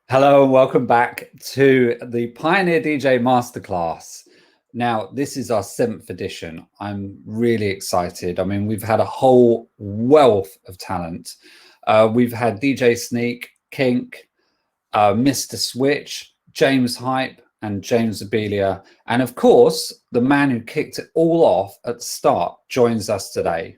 Hello and welcome back to the Pioneer DJ Masterclass. Now, this is our 7th edition. I'm really excited. I mean, we've had a whole wealth of talent. We've had DJ Sneak, Kink, Mr. Switch, James Hype, and James Abelia. And of course, the man who kicked it all off at the start joins us today.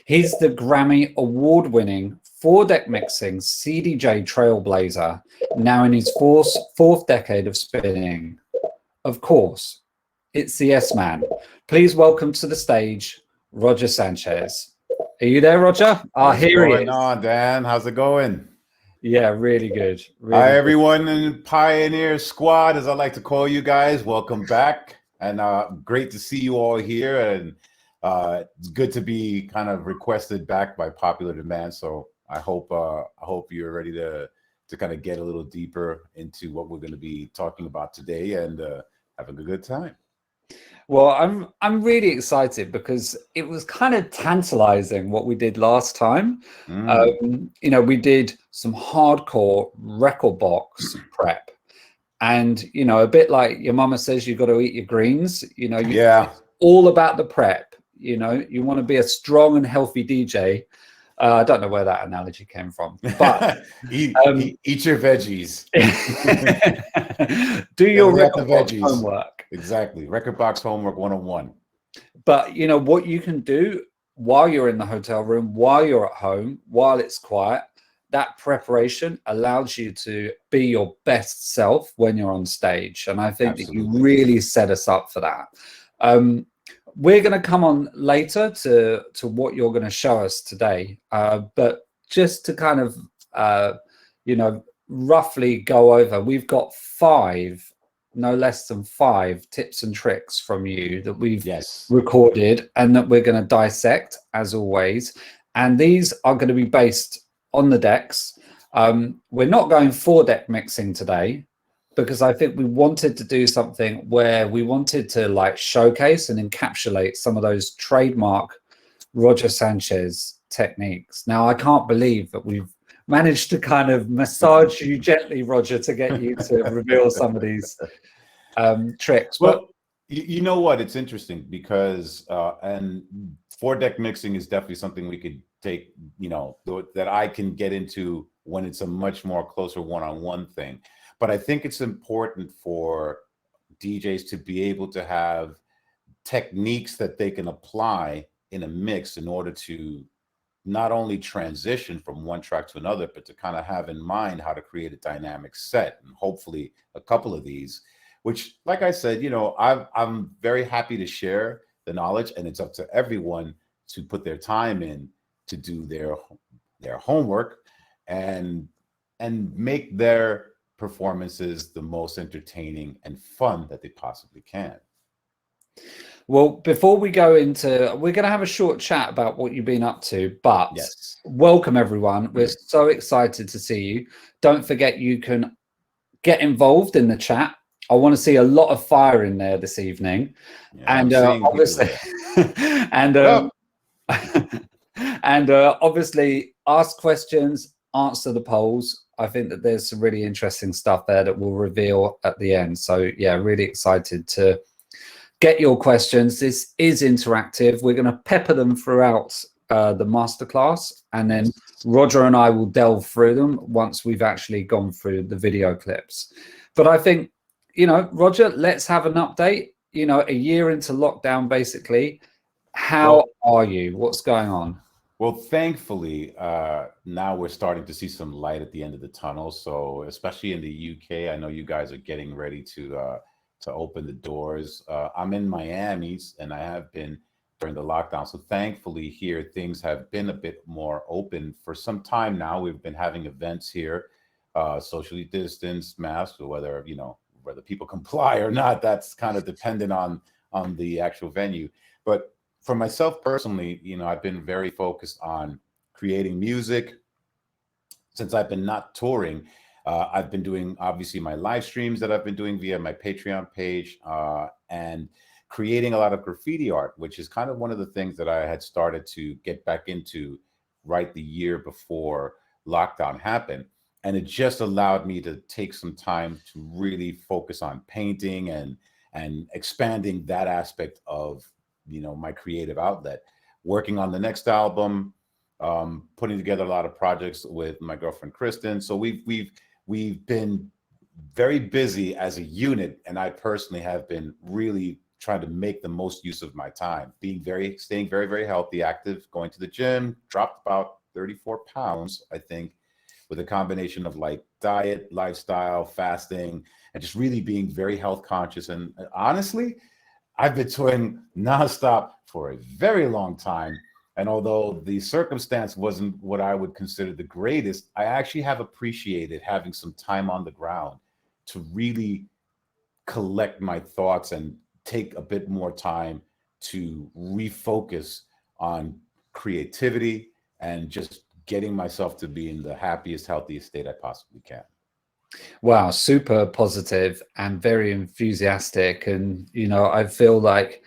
He's the Grammy award-winning 4-deck mixing CDJ trailblazer, now in his fourth decade of spinning. Of course, it's the S-Man. Please welcome to the stage, Roger Sanchez. Are you there, Roger? Here he is. What's going on, Dan? How's it going? Yeah, really good. Really Hi, everyone in Pioneer Squad, as I like to call you guys. Welcome back. And great to see you all here. And it's good to be kind of requested back by popular demand. So I hope you're ready to kind of get a little deeper into what we're going to be talking about today and having a good time. Well, I'm really excited because it was kind of tantalizing what we did last time. We did some hardcore record box prep, and a bit like your mama says, you got to eat your greens. It's all about the prep. You want to be a strong and healthy DJ. I don't know where that analogy came from, but eat your veggies. Do your record box homework. Exactly. Record box homework 101. But what you can do while you're in the hotel room, while you're at home, while it's quiet, that preparation allows you to be your best self when you're on stage. And I think that you really set us up for that. We're going to come on later to what you're going to show us today. But just to kind of, roughly go over, we've got no less than 5 tips and tricks from you that we've recorded and that we're going to dissect as always. And these are going to be based on the decks. We're not going 4-deck mixing today, because I think we wanted to do something where we wanted to showcase and encapsulate some of those trademark Roger Sanchez techniques. Now, I can't believe that we've managed to kind of massage you gently, Roger, to get you to reveal some of these tricks. Well, you know what? It's interesting because, and 4-deck mixing is definitely something we could take, that I can get into when it's a much more closer one-on-one thing. But I think it's important for DJs to be able to have techniques that they can apply in a mix in order to not only transition from one track to another, but to kind of have in mind how to create a dynamic set. And hopefully a couple of these, which, like I said, I'm very happy to share the knowledge, and it's up to everyone to put their time in to do their homework and make their performances the most entertaining and fun that they possibly can. Well, before we go into, we're going to have a short chat about what you've been up to, but welcome everyone. We're so excited to see you. Don't forget, you can get involved in the chat. I want to see a lot of fire in there this evening. And obviously, and obviously ask questions, answer the polls. I think that there's some really interesting stuff there that we'll reveal at the end. So yeah, really excited to get your questions. This is interactive. We're going to pepper them throughout the masterclass, and then Roger and I will delve through them once we've actually gone through the video clips. But I think, Roger, let's have an update. A year into lockdown, basically. How are you? What's going on? Well, thankfully, now we're starting to see some light at the end of the tunnel. So especially in the UK, I know you guys are getting ready to open the doors. I'm in Miami, and I have been during the lockdown. So thankfully here, things have been a bit more open for some time now. We've been having events here, socially distanced, masked, or whether people comply or not, that's kind of dependent on the actual venue. But for myself personally, I've been very focused on creating music. Since I've been not touring, I've been doing, obviously, my live streams that I've been doing via my Patreon page, and creating a lot of graffiti art, which is kind of one of the things that I had started to get back into right the year before lockdown happened. And it just allowed me to take some time to really focus on painting and expanding that aspect of, you know, my creative outlet. Working on the next album, putting together a lot of projects with my girlfriend Kristen. So we've been very busy as a unit, and I personally have been really trying to make the most use of my time, staying very, very healthy, active, going to the gym, dropped about 34 pounds, I think, with a combination of like diet, lifestyle, fasting, and just really being very health conscious. And honestly, I've been touring nonstop for a very long time. And although the circumstance wasn't what I would consider the greatest, I actually have appreciated having some time on the ground to really collect my thoughts and take a bit more time to refocus on creativity and just getting myself to be in the happiest, healthiest state I possibly can. Wow, super positive and very enthusiastic. And, you know, I feel like,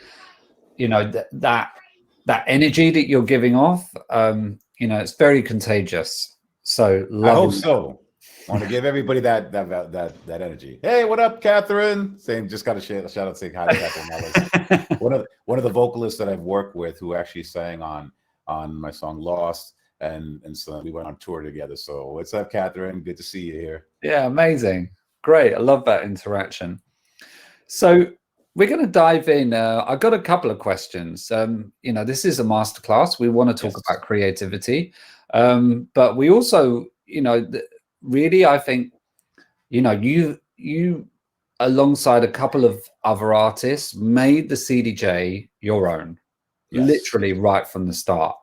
you know, that energy that you're giving off, you know, it's very contagious. So I hope loving so. I want to give everybody that energy. Hey, what up, Catherine? Saying, just got a shout out saying hi to Catherine Ellis. one of the vocalists that I've worked with who actually sang on my song Lost, and so we went on tour together. So what's up, Catherine? Good to see you here. Yeah, amazing. Great. I love that interaction. So we're going to dive in. I've got a couple of questions. You know, this is a masterclass. We want to talk about creativity, but we also, you know, really, I think, you know, you alongside a couple of other artists made the CDJ your own, literally right from the start.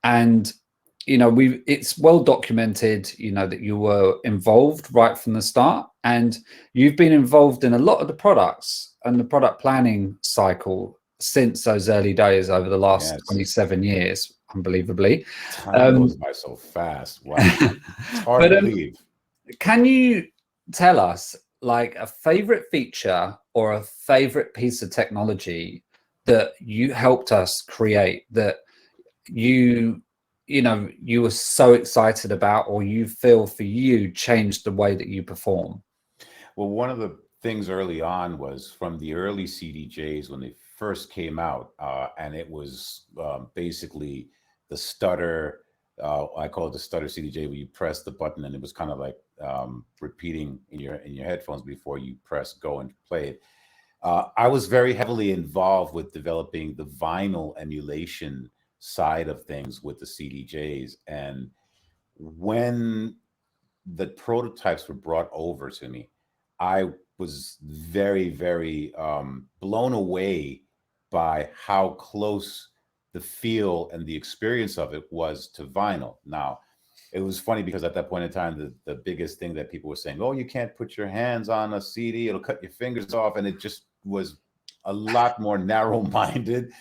And you know, it's well documented, you know, that you were involved right from the start, and you've been involved in a lot of the products and the product planning cycle since those early days over the last 27 years, unbelievably. Time goes by so fast. Wow. It's hard to believe. Can you tell us like a favorite feature or a favorite piece of technology that you helped us create that you know, you were so excited about, or you feel for you changed the way that you perform? Well, one of the things early on was from the early CDJs when they first came out, and it was basically the stutter. I call it the stutter CDJ, where you press the button and it was kind of like repeating in your headphones before you press go and play it. I was very heavily involved with developing the vinyl emulation side of things with the CDJs. And when the prototypes were brought over to me, I was very, very blown away by how close the feel and the experience of it was to vinyl. Now, it was funny because at that point in time, the biggest thing that people were saying, oh, you can't put your hands on a CD, it'll cut your fingers off. And it just was a lot more narrow-minded.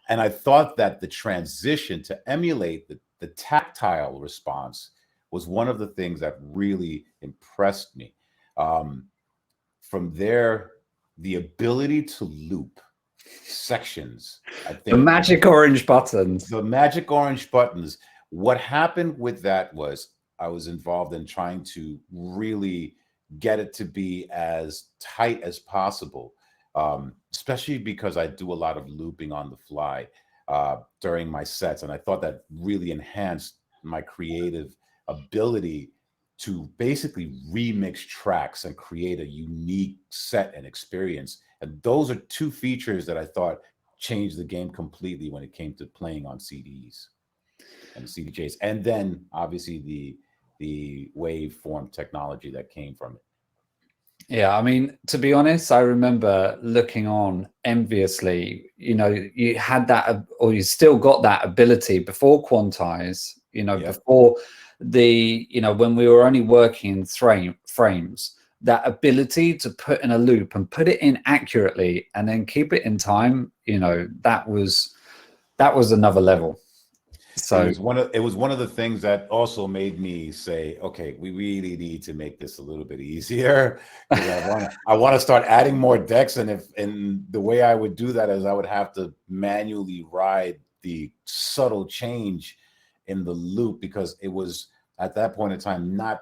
And I thought that the transition to emulate the tactile response was one of the things that really impressed me. From there, the ability to loop sections, I think. The magic orange buttons. The magic orange buttons. What happened with that was I was involved in trying to really get it to be as tight as possible. Especially because I do a lot of looping on the fly during my sets. And I thought that really enhanced my creative ability to basically remix tracks and create a unique set and experience. And those are two features that I thought changed the game completely when it came to playing on CDs and CDJs. And then obviously the waveform technology that came from it. Yeah, I mean, to be honest, I remember looking on enviously, you know, you had that, or you still got that ability before Quantize, you know, before the, you know, when we were only working in frames, that ability to put in a loop and put it in accurately and then keep it in time, you know, that was another level. So it was one of the things that also made me say, okay, we really need to make this a little bit easier. I want to start adding more decks, and the way I would do that is I would have to manually ride the subtle change in the loop, because it was at that point in time not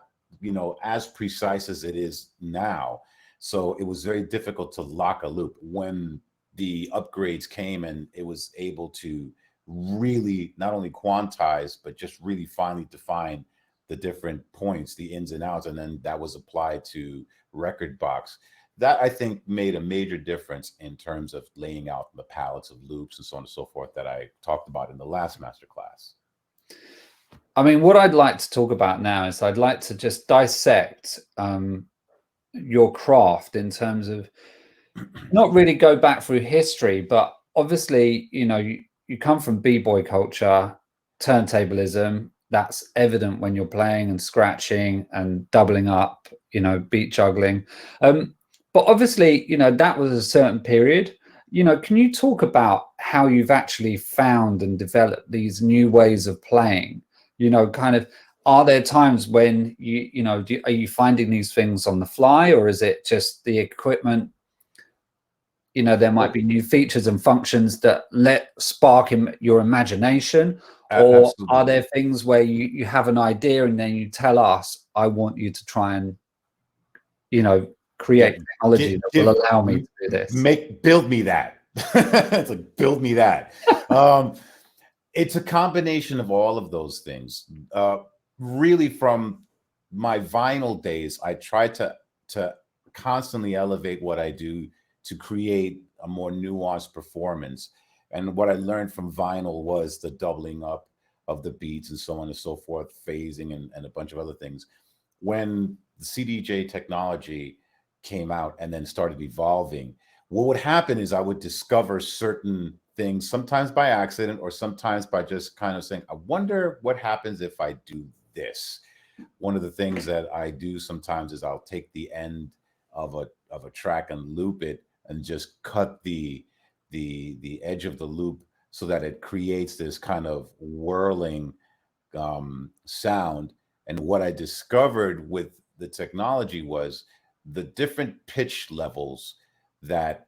as precise as it is now. So it was very difficult to lock a loop. When the upgrades came and it was able to really not only quantize, but just really finely define the different points, the ins and outs, and then that was applied to record box. That, I think, made a major difference in terms of laying out the palettes of loops and so on and so forth that I talked about in the last masterclass. I mean, what I'd like to talk about now is I'd like to just dissect your craft in terms of not really go back through history, but obviously, you come from b-boy culture, turntablism. That's evident when you're playing and scratching and doubling up, beat juggling. But obviously, that was a certain period. Can you talk about how you've actually found and developed these new ways of playing? Kind of, are there times when are you finding these things on the fly, or is it just the equipment? There might be new features and functions that spark in your imagination, or Absolutely. are there things where you have an idea and then you tell us, I want you to try and, create technology that will allow me to do this. Build me that. It's like, build me that. It's a combination of all of those things. Really, from my vinyl days, I try to constantly elevate what I do to create a more nuanced performance. And what I learned from vinyl was the doubling up of the beats and so on and so forth, phasing and a bunch of other things. When the CDJ technology came out and then started evolving, what would happen is I would discover certain things, sometimes by accident or sometimes by just kind of saying, I wonder what happens if I do this. One of the things that I do sometimes is I'll take the end of a track and loop it and just cut the edge of the loop so that it creates this kind of whirling sound. And what I discovered with the technology was the different pitch levels that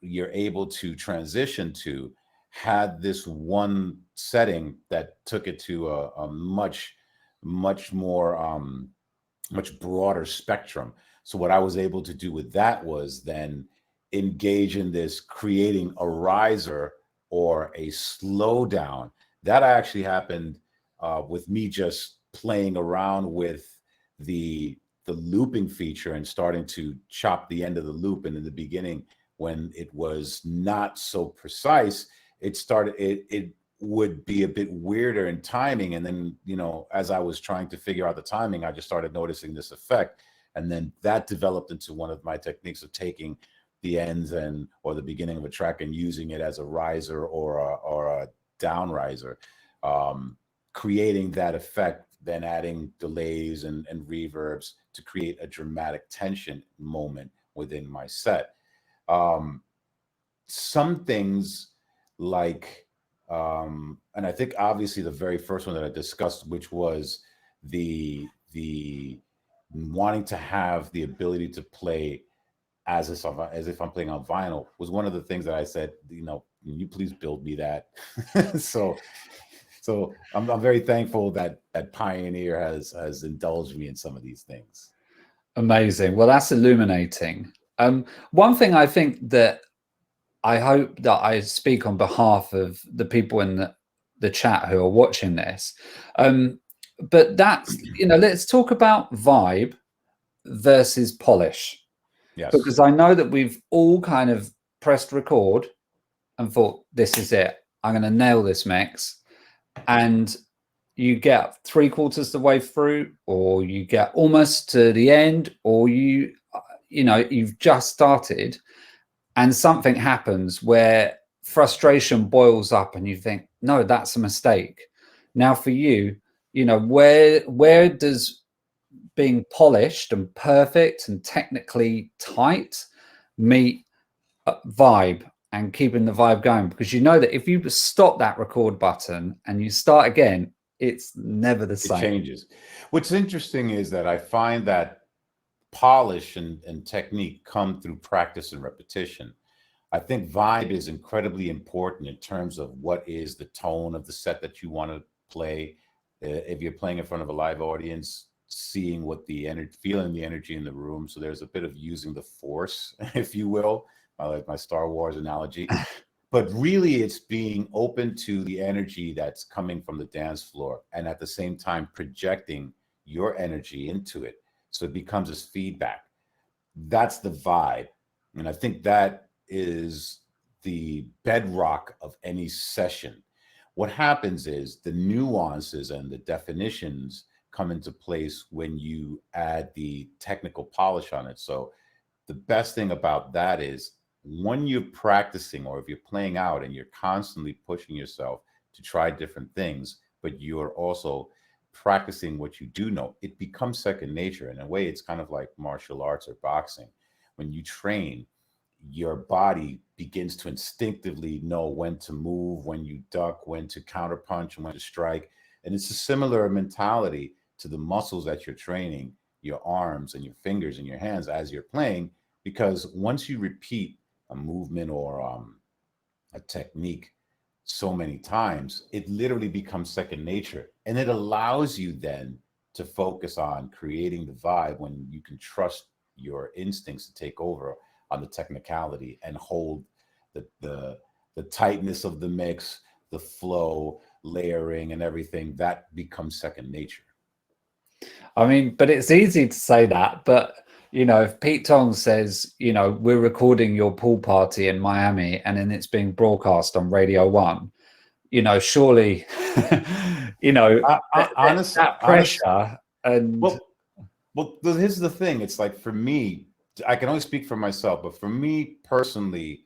you're able to transition to had this one setting that took it to a much more much broader spectrum. So what I was able to do with that was then engage in this creating a riser or a slowdown. That actually happened with me just playing around with the looping feature and starting to chop the end of the loop. And in the beginning, when it was not so precise, it would be a bit weirder in timing. And then, as I was trying to figure out the timing, I just started noticing this effect. And then that developed into one of my techniques of taking the ends or the beginning of a track and using it as a riser or a down riser, creating that effect, then adding delays and reverbs to create a dramatic tension moment within my set. Some things like, and I think obviously the very first one that I discussed, which was the wanting to have the ability to play as if I'm playing on vinyl, was one of the things that I said, can you please build me that? So I'm very thankful that Pioneer has indulged me in some of these things. Amazing. Well, that's illuminating. One thing I think that I hope that I speak on behalf of the people in the chat who are watching this, but that's, let's talk about vibe versus polish. Yes. Because I know that we've all kind of pressed record and thought, this is it. I'm going to nail this mix. And you get 3/4 the way through, or you get almost to the end, or you've just started and something happens where frustration boils up and you think, no, that's a mistake. Now for you, where does being polished and perfect and technically tight meet vibe and keeping the vibe going? Because that if you stop that record button and you start again, it's never the same. It changes. What's interesting is that I find that polish and technique come through practice and repetition. I think vibe is incredibly important in terms of what is the tone of the set that you want to play. If you're playing in front of a live audience, seeing what the energy, feeling the energy in the room. So there's a bit of using the force, if you will, like my Star Wars analogy. But really, it's being open to the energy that's coming from the dance floor, and at the same time projecting your energy into it. So it becomes this feedback. That's the vibe. And I think that is the bedrock of any session. What happens is the nuances and the definitions come into place when you add the technical polish on it. So the best thing about that is when you're practicing, or if you're playing out and you're constantly pushing yourself to try different things, but you're also practicing what you do know, it becomes second nature. In a way, it's kind of like martial arts or boxing. When you train, your body begins to instinctively know when to move, when you duck, when to counterpunch, and when to strike. And it's a similar mentality to the muscles that you're training, your arms and your fingers and your hands as you're playing, because once you repeat a movement or a technique so many times, it literally becomes second nature. And it allows you then to focus on creating the vibe when you can trust your instincts to take over on the technicality and hold the tightness of the mix, the flow, layering and everything. That becomes second nature. I mean, but it's easy to say that, but you know, if Pete Tong says, you know, we're recording your pool party in Miami and then it's being broadcast on Radio 1, you know, surely, you know, that pressure and... Well, here's the thing. It's like, for me, I can only speak for myself, but for me personally,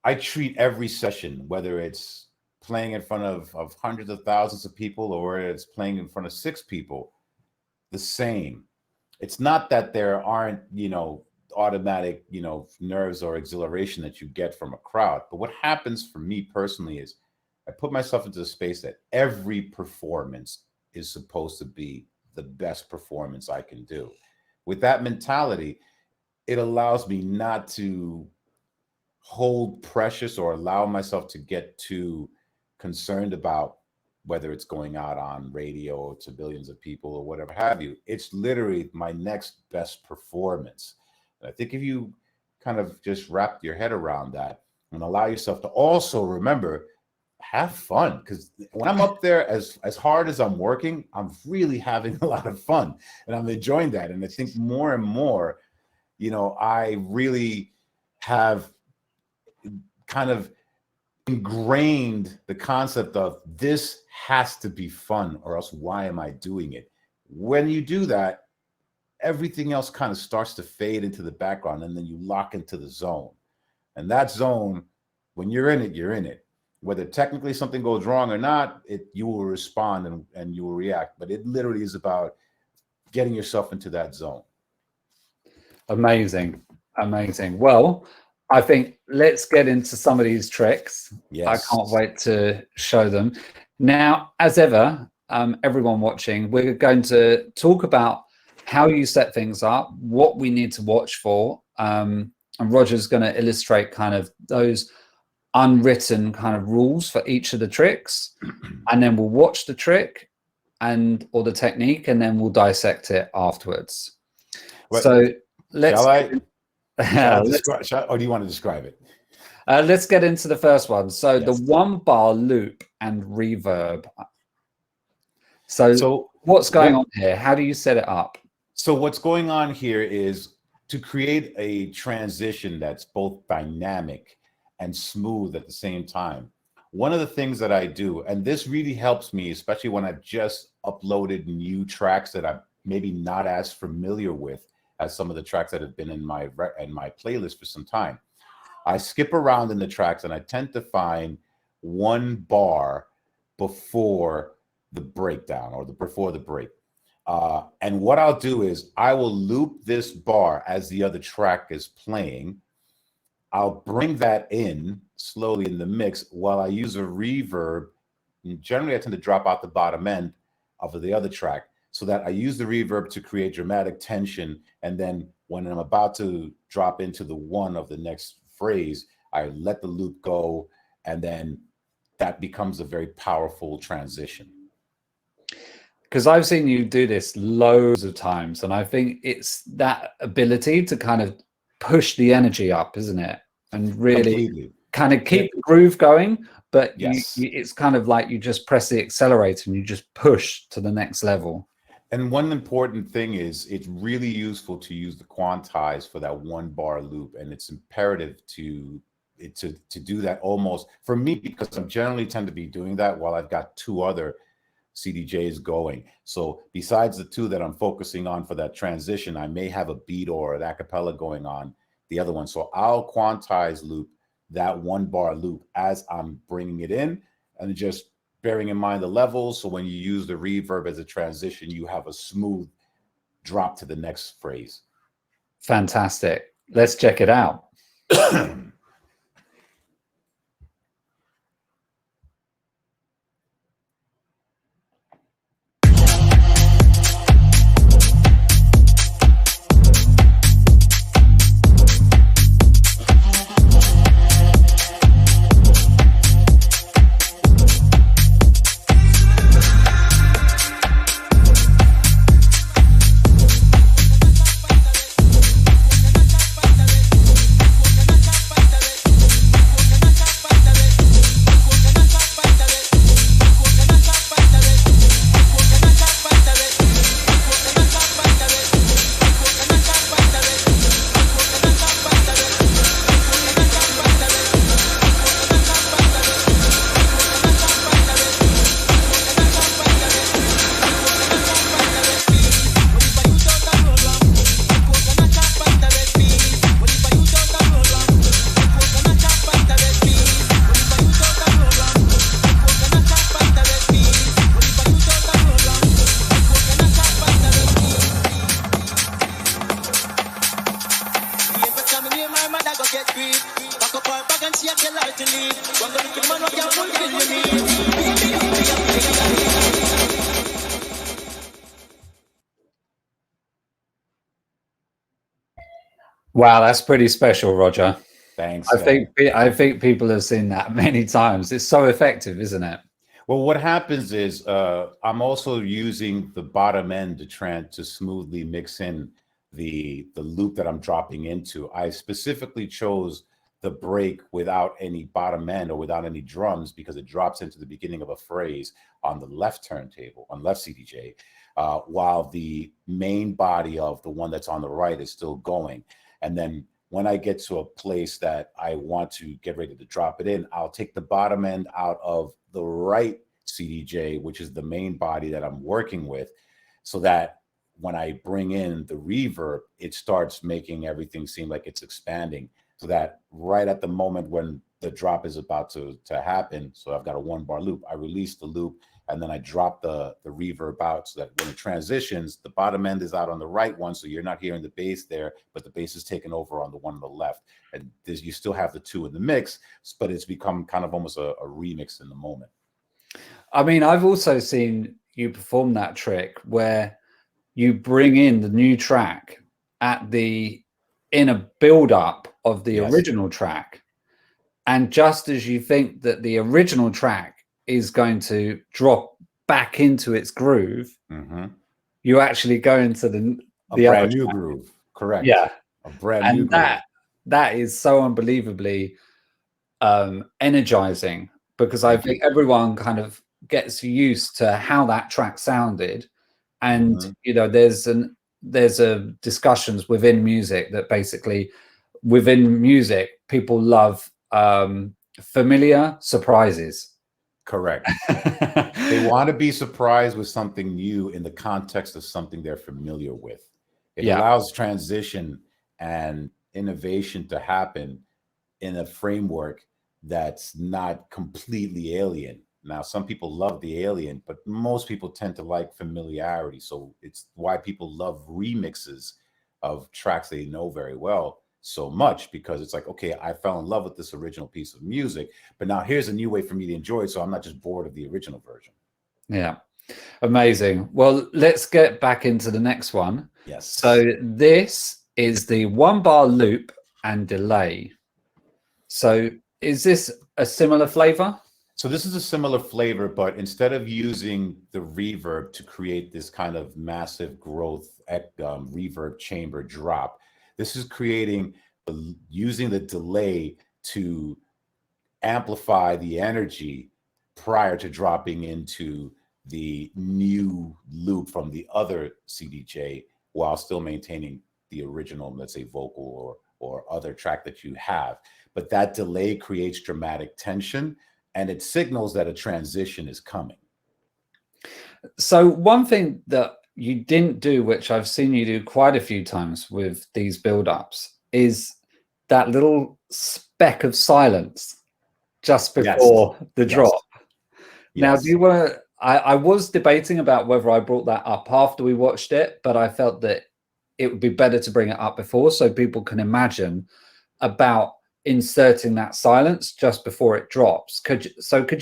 I treat every session, whether it's playing in front of hundreds of thousands of people or it's playing in front of 6 people, the same. It's not that there aren't, you know, automatic, you know, nerves or exhilaration that you get from a crowd. But what happens for me personally is I put myself into a space that every performance is supposed to be the best performance I can do. With that mentality, it allows me not to hold precious or allow myself to get too concerned about whether it's going out on radio to billions of people or whatever have you. It's literally my next best performance. And I think if you kind of just wrap your head around that and allow yourself to also remember, have fun, because when I'm up there, as hard as I'm working, I'm really having a lot of fun and I'm enjoying that. And I think more and more, you know, I really have kind of ingrained the concept of this has to be fun or else why am I doing it? When you do that, everything else kind of starts to fade into the background and then you lock into the zone. And that zone, when you're in it, you're in it. Whether technically something goes wrong or not, you will respond and you will react. But it literally is about getting yourself into that zone. Amazing. Amazing. Well, I think let's get into some of these tricks. Yes. I can't wait to show them. Now, as ever, everyone watching, we're going to talk about how you set things up, what we need to watch for. And Roger's going to illustrate kind of those unwritten kind of rules for each of the tricks. And then we'll watch the trick or the technique, and then we'll dissect it afterwards. What, so let's... Or do you want to describe it? Let's get into the first one. So yes. The 1-bar loop and reverb. So what's going on here? How do you set it up? So what's going on here is to create a transition that's both dynamic and smooth at the same time. One of the things that I do, and this really helps me, especially when I've just uploaded new tracks that I'm maybe not as familiar with as some of the tracks that have been in my playlist for some time. I skip around in the tracks and I tend to find 1 bar before the breakdown or before the break. And what I'll do is I will loop this bar as the other track is playing. I'll bring that in slowly in the mix while I use a reverb. And generally, I tend to drop out the bottom end of the other track, so that I use the reverb to create dramatic tension. And then when I'm about to drop into the 1 of the next phrase, I let the loop go. And then that becomes a very powerful transition. because I've seen you do this loads of times, and I think it's that ability to kind of push the energy up, isn't it? And really Completely. kind of keep the groove going, but Yes. it's kind of like you just press the accelerator and you just push to the next level. And one important thing is it's really useful to use the quantize for that 1 bar loop, and it's imperative to do that almost for me, because I'm generally tend to be doing that while I've got 2 other CDJs going. So besides the 2 that I'm focusing on for that transition, I may have a beat or an acapella going on the other one. So I'll quantize loop that 1 bar loop as I'm bringing it in, and just bearing in mind the levels. So when you use the reverb as a transition, you have a smooth drop to the next phrase. Fantastic. Let's check it out. Wow, that's pretty special, Roger. Thanks. I think people have seen that many times. It's so effective, isn't it? Well, what happens is I'm also using the bottom end to smoothly mix in the loop that I'm dropping into. I specifically chose the break without any bottom end or without any drums, because it drops into the beginning of a phrase on the left turntable, on left CDJ, while the main body of the one that's on the right is still going. And then when I get to a place that I want to get ready to drop it in, I'll take the bottom end out of the right CDJ, which is the main body that I'm working with, so that when I bring in the reverb, it starts making everything seem like it's expanding, so that right at the moment when the drop is about to happen, so I've got a 1 bar loop, I release the loop, and then I drop the reverb out, so that when it transitions, the bottom end is out on the right one, so you're not hearing the bass there, but the bass is taken over on the one on the left. And you still have the 2 in the mix, but it's become kind of almost a remix in the moment. I mean, I've also seen you perform that trick where you bring in the new track in a build-up of the original track. And just as you think that the original track is going to drop back into its groove, you actually go into the brand new groove. Correct. Yeah, a brand new groove. That is so unbelievably energizing, because I think everyone kind of gets used to how that track sounded, and you know, there's a discussions within music that basically within music people love familiar surprises. Correct. They want to be surprised with something new in the context of something they're familiar with. It allows transition and innovation to happen in a framework that's not completely alien. Now, some people love the alien, but most people tend to like familiarity. So it's why people love remixes of tracks they know very well so much, because it's like, okay, I fell in love with this original piece of music, but now here's a new way for me to enjoy it, so I'm not just bored of the original version. Yeah, amazing. Well, let's get back into the next one. Yes. So this is the 1 bar loop and delay. So is this a similar flavor? So this is a similar flavor, but instead of using the reverb to create this kind of massive growth reverb chamber drop, this is using the delay to amplify the energy prior to dropping into the new loop from the other CDJ while still maintaining the original, let's say, vocal or other track that you have. But that delay creates dramatic tension, and it signals that a transition is coming. So one thing that you didn't do, which I've seen you do quite a few times with these build-ups, is that little speck of silence just before the drop. Now, do you want to, I was debating about whether I brought that up after we watched it, but I felt that it would be better to bring it up before so people can imagine about inserting that silence just before it drops. Could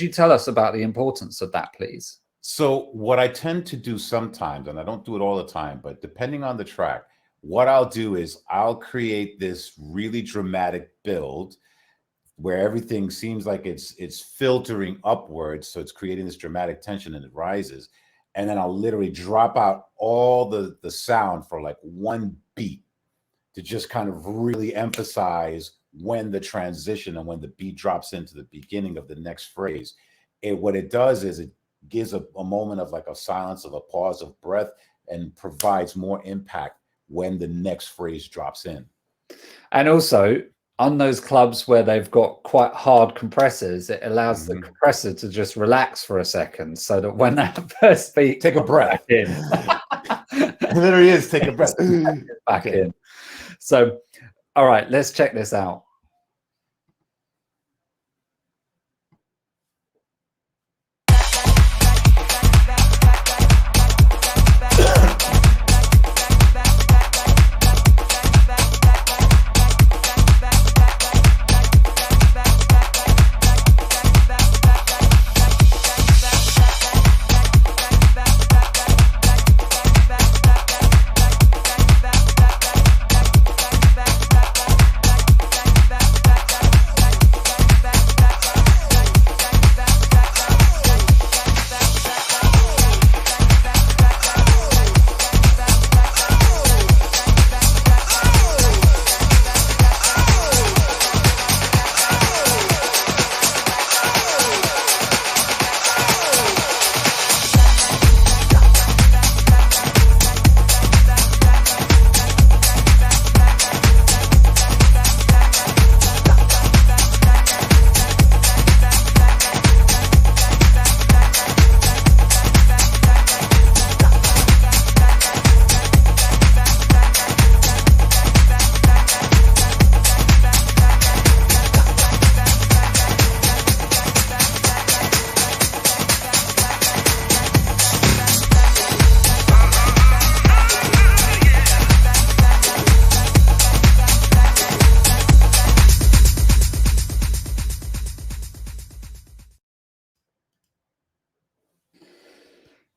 you tell us about the importance of that, please? So what I tend to do sometimes, and I don't do it all the time, but depending on the track, what I'll do is I'll create this really dramatic build where everything seems like it's filtering upwards. So it's creating this dramatic tension and it rises. And then I'll literally drop out all the sound for like one beat to just kind of really emphasize when the transition and when the beat drops into the beginning of the next phrase. What it does is it gives a moment of like a silence, of a pause of breath, and provides more impact when the next phrase drops in. And also on those clubs where they've got quite hard compressors, it allows the compressor to just relax for a second so that when that first beat, take a breath in. It literally is take a breath back in. So, all right, let's check this out.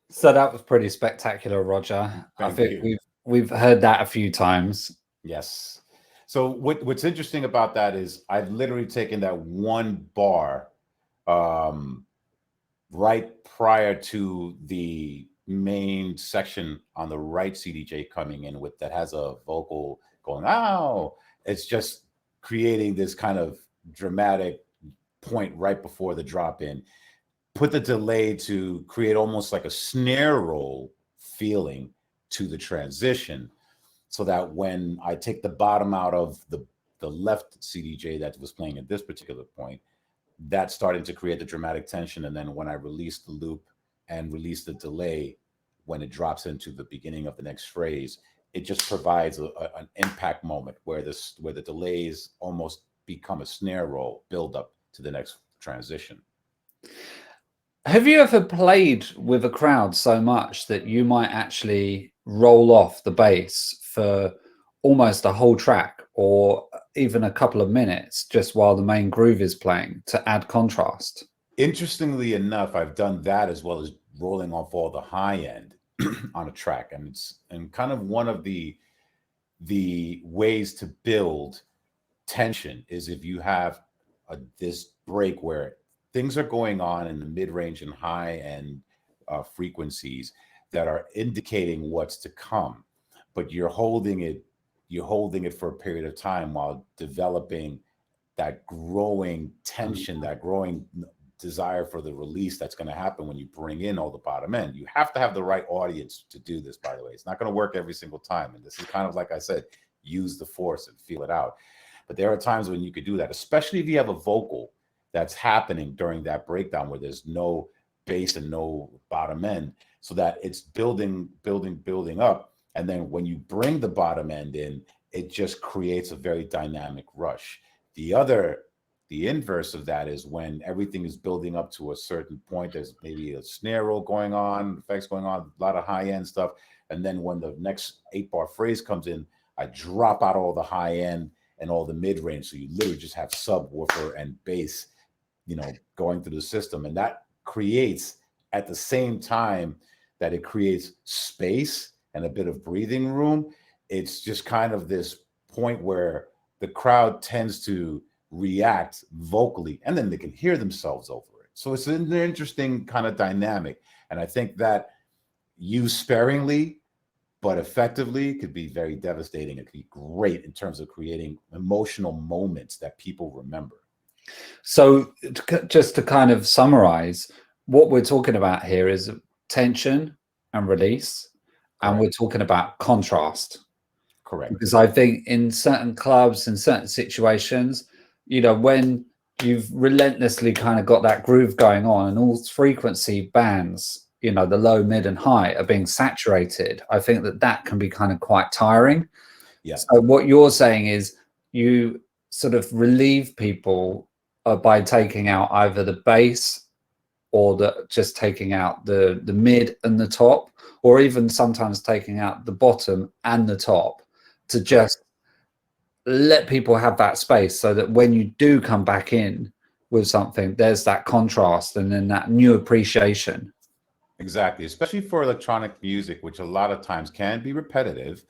So that was pretty spectacular, Roger. I think we've heard that a few times. Yes. So what's interesting about that is I've literally taken that one bar right prior to the main section on the right CDJ coming in with that has a vocal going, ow. It's just creating this kind of dramatic point right before the drop in. Put the delay to create almost like a snare roll feeling to the transition so that when I take the bottom out of the left CDJ that was playing at this particular point, that's starting to create the dramatic tension. And then when I release the loop and release the delay, when it drops into the beginning of the next phrase, it just provides an impact moment where the delays almost become a snare roll build up to the next transition. Have you ever played with a crowd so much that you might actually roll off the bass for almost a whole track or even a couple of minutes just while the main groove is playing to add contrast? Interestingly enough, I've done that as well as rolling off all the high end on a track. And kind of one of the ways to build tension is if you have this break where things are going on in the mid-range and high-end frequencies that are indicating what's to come, but you're holding it for a period of time while developing that growing tension, that growing desire for the release that's going to happen when you bring in all the bottom end. You have to have the right audience to do this, by the way. It's not going to work every single time. And this is kind of like I said, use the force and feel it out. But there are times when you could do that, especially if you have a vocal that's happening during that breakdown where there's no bass and no bottom end, so that it's building up. And then when you bring the bottom end in, it just creates a very dynamic rush. The inverse of that is when everything is building up to a certain point, there's maybe a snare roll going on, effects going on, a lot of high end stuff. And then when the next 8-bar phrase comes in, I drop out all the high end and all the mid range. So you literally just have subwoofer and bass, going through the system. And that creates, at the same time that it creates space and a bit of breathing room, it's just kind of this point where the crowd tends to react vocally, and then they can hear themselves over it. So it's an interesting kind of dynamic. And I think that used sparingly, but effectively, could be very devastating. It could be great in terms of creating emotional moments that people remember. So just to kind of summarize, what we're talking about here is tension and release. And we're talking about contrast. Correct. Because I think in certain clubs, in certain situations, when you've relentlessly kind of got that groove going on and all frequency bands, the low, mid and high are being saturated, I think that can be kind of quite tiring. Yeah. So what you're saying is you sort of relieve people by taking out either the bass or just taking out the mid and the top, or even sometimes taking out the bottom and the top, to just let people have that space, so that when you do come back in with something, there's that contrast and then that new appreciation. Exactly, especially for electronic music, which a lot of times can be repetitive,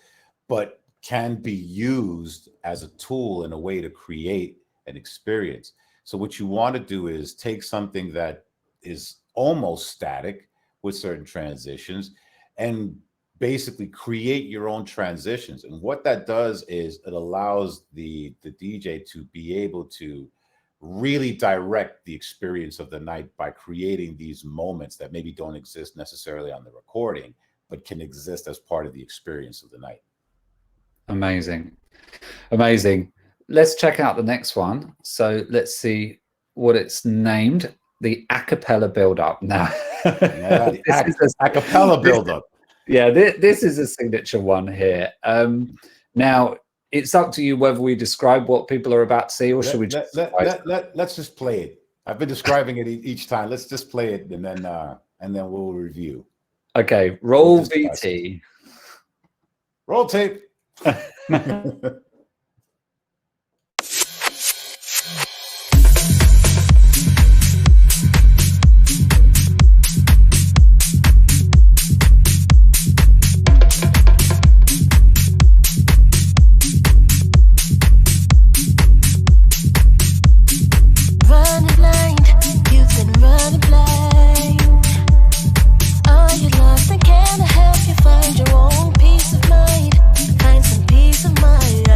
but can be used as a tool in a way to create an experience. So what you want to do is take something that is almost static with certain transitions and basically create your own transitions. And what that does is it allows the DJ to be able to really direct the experience of the night by creating these moments that maybe don't exist necessarily on the recording, but can exist as part of the experience of the night. Amazing. Amazing. Let's check out the next one. So let's see what it's named. The acapella build-up. Now, yeah, the acapella build-up. Yeah, this is a signature one here. Now, it's up to you whether we describe what people are about to see, or should we just let's just play it. I've been describing it each time. Let's just play it, and then we'll review. Okay, roll VT. Roll tape. Find your own peace of mind, find some peace of mind.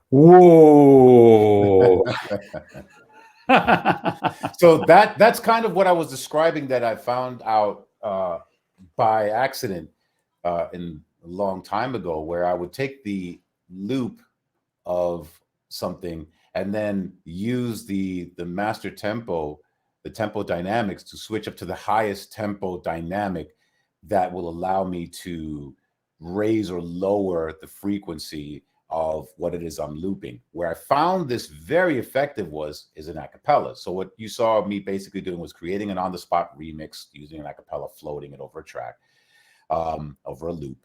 Whoa. So that's kind of what I was describing, that I found out by accident in a long time ago, where I would take the loop of something and then use the master tempo, the tempo dynamics, to switch up to the highest tempo dynamic that will allow me to raise or lower the frequency of what it is I'm looping. Where I found this very effective is an acapella. So what you saw me basically doing was creating an on-the-spot remix using an acapella, floating it over a track, over a loop.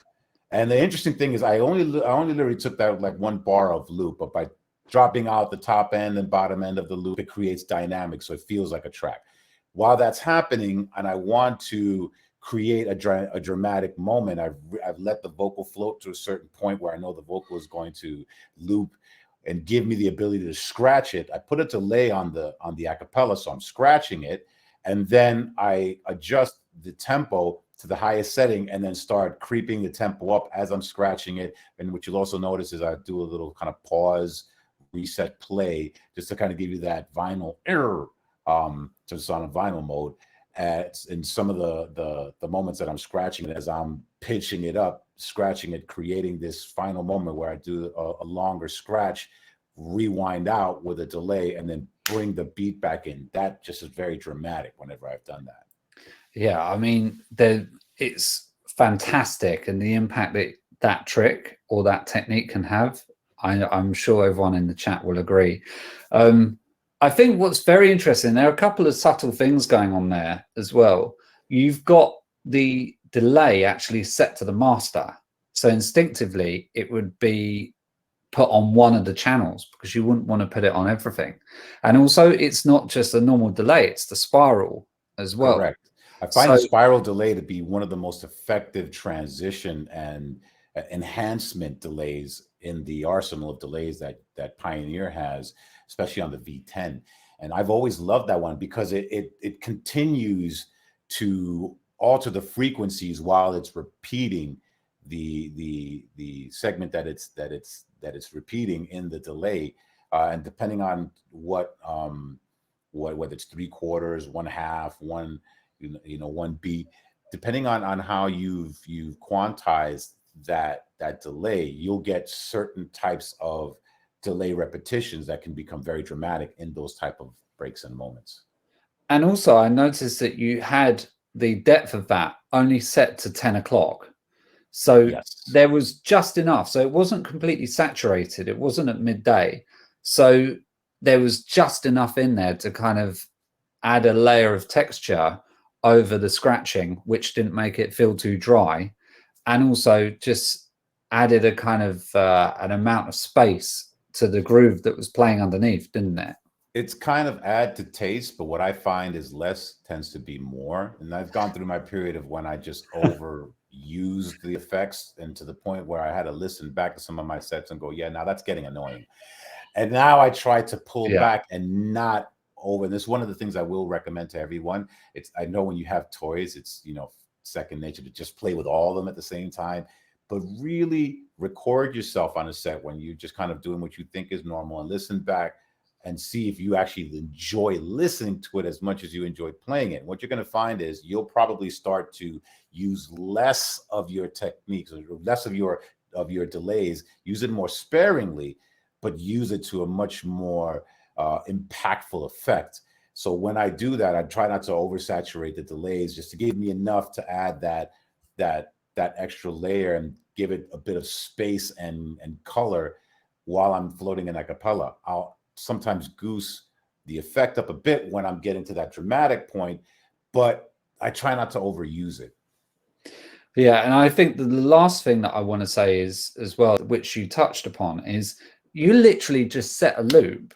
And the interesting thing is, I only literally took that like one bar of loop, but by dropping out the top end and bottom end of the loop, it creates dynamics, so it feels like a track. While that's happening, and I want to create a dramatic moment, I've let the vocal float to a certain point where I know the vocal is going to loop and give me the ability to scratch it. I put a delay on the acapella, so I'm scratching it, and then I adjust the tempo to the highest setting and then start creeping the tempo up as I'm scratching it. And what you'll also notice is I do a little kind of pause, reset, play, just to kind of give you that vinyl error, just on a vinyl mode. In some of the moments that I'm scratching it, as I'm pitching it up, scratching it, creating this final moment where I do a longer scratch, rewind out with a delay, and then bring the beat back in. That just is very dramatic whenever I've done that. Yeah, I mean, it's fantastic, and the impact that trick or that technique can have, I'm sure everyone in the chat will agree. I think what's very interesting, there are a couple of subtle things going on there as well. You've got the delay actually set to the master, so instinctively it would be put on one of the channels because you wouldn't want to put it on everything. And also, it's not just a normal delay, it's the spiral as well. Correct. I find the spiral delay to be one of the most effective transition and enhancement delays in the arsenal of delays that Pioneer has, especially on the V10. And I've always loved that one because it continues to alter the frequencies while it's repeating the segment that it's repeating in the delay, and depending on what whether it's 3/4, 1/2, one beat, depending on how you've quantized that delay, you'll get certain types of delay repetitions that can become very dramatic in those type of breaks and moments. And also, I noticed that you had the depth of that only set to 10 o'clock. So yes, there was just enough. So it wasn't completely saturated. It wasn't at midday. So there was just enough in there to kind of add a layer of texture over the scratching, which didn't make it feel too dry, and also just added a kind of an amount of space to the groove that was playing underneath, didn't it? It's kind of add to taste, but what I find is less tends to be more. And I've gone through my period of when I just overused the effects, and to the point where I had to listen back to some of my sets and go, yeah, now that's getting annoying. And now I try to pull back and not over. And this is one of the things I will recommend to everyone. I know when you have toys, it's, second nature to just play with all of them at the same time, but really record yourself on a set when you're just kind of doing what you think is normal, and listen back and see if you actually enjoy listening to it as much as you enjoy playing it. What you're going to find is you'll probably start to use less of your techniques, or less of your delays, use it more sparingly, but use it to a much more impactful effect. So when I do that, I try not to oversaturate the delays, just to give me enough to add that extra layer and give it a bit of space and color while I'm floating in a cappella. I'll sometimes goose the effect up a bit when I'm getting to that dramatic point, but I try not to overuse it. Yeah, and I think the last thing that I want to say is, as well, which you touched upon, is you literally just set a loop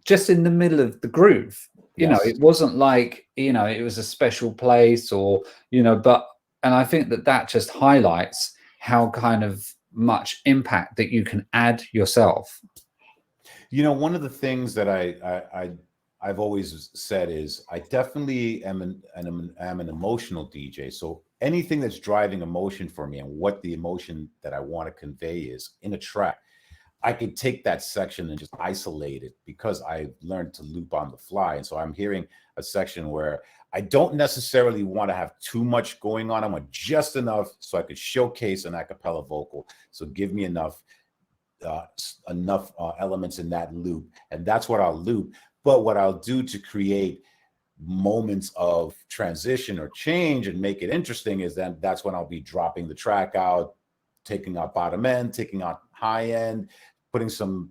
just in the middle of the groove. It wasn't like, it was a special place, or, and I think that just highlights how kind of much impact that you can add yourself. One of the things that I've always said is I definitely am an emotional DJ. So anything that's driving emotion for me, and what the emotion that I want to convey is in a track, I could take that section and just isolate it because I learned to loop on the fly. And so I'm hearing a section where I don't necessarily want to have too much going on. I want just enough so I could showcase an a cappella vocal. So give me enough elements in that loop. And that's what I'll loop. But what I'll do to create moments of transition or change and make it interesting is then that's when I'll be dropping the track out, taking out bottom end, taking out high end, putting some,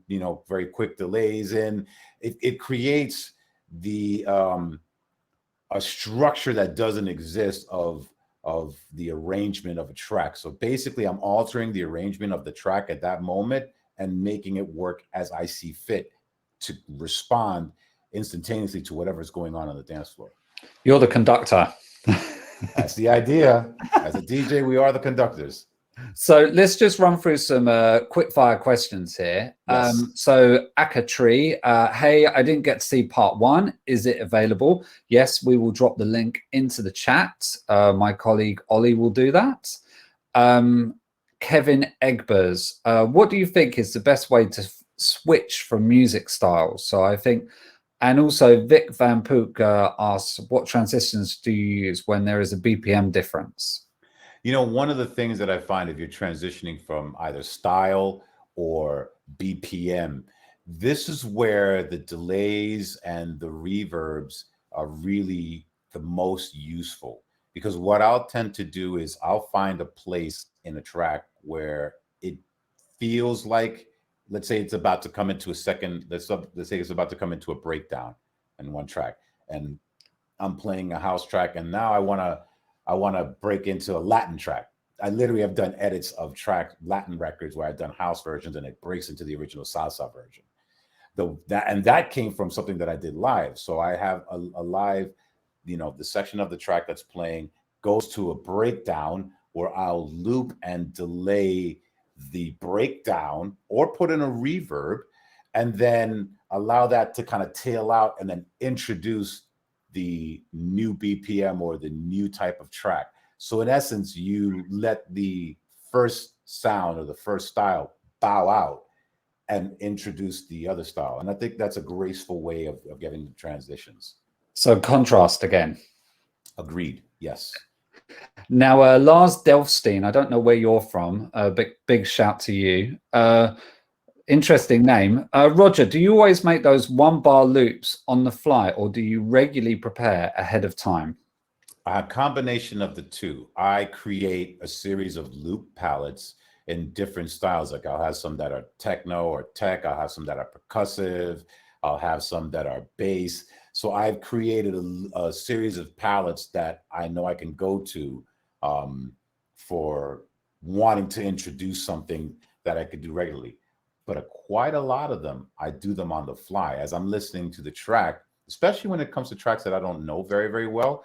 very quick delays in. It creates the a structure that doesn't exist of the arrangement of a track. So basically I'm altering the arrangement of the track at that moment and making it work as I see fit to respond instantaneously to whatever's going on the dance floor. You're the conductor. That's the idea. As a DJ, we are the conductors. So let's just run through some quick fire questions here. Yes. So Akatree, hey, I didn't get to see part 1. Is it available? Yes, we will drop the link into the chat. My colleague Ollie will do that. Kevin Egbers, what do you think is the best way to switch from music styles? So I think, and also Vic Van Pook asks, what transitions do you use when there is a BPM difference? One of the things that I find if you're transitioning from either style or BPM, this is where the delays and the reverbs are really the most useful. Because what I'll tend to do is I'll find a place in a track where it feels like, let's say it's about to come into a second, let's say it's about to come into a breakdown in one track. And I'm playing a house track and now I want to break into a Latin track. I literally have done edits of Latin records where I've done house versions and it breaks into the original salsa version. That came from something that I did live. So I have a live, the section of the track that's playing goes to a breakdown where I'll loop and delay the breakdown or put in a reverb and then allow that to kind of tail out and then introduce the new BPM or the new type of track. So in essence, you let the first sound or the first style bow out and introduce the other style. And I think that's a graceful way of getting the transitions. So contrast again. Agreed. Yes. Now, Lars Delfstein, I don't know where you're from. Big shout to you. Interesting name. Roger, do you always make those 1-bar loops on the fly or do you regularly prepare ahead of time? A combination of the two. I create a series of loop palettes in different styles. Like I'll have some that are techno or tech. I'll have some that are percussive. I'll have some that are bass. So I've created a series of palettes that I know I can go to for wanting to introduce something that I could do regularly. But quite a lot of them, I do them on the fly as I'm listening to the track, especially when it comes to tracks that I don't know very, very well.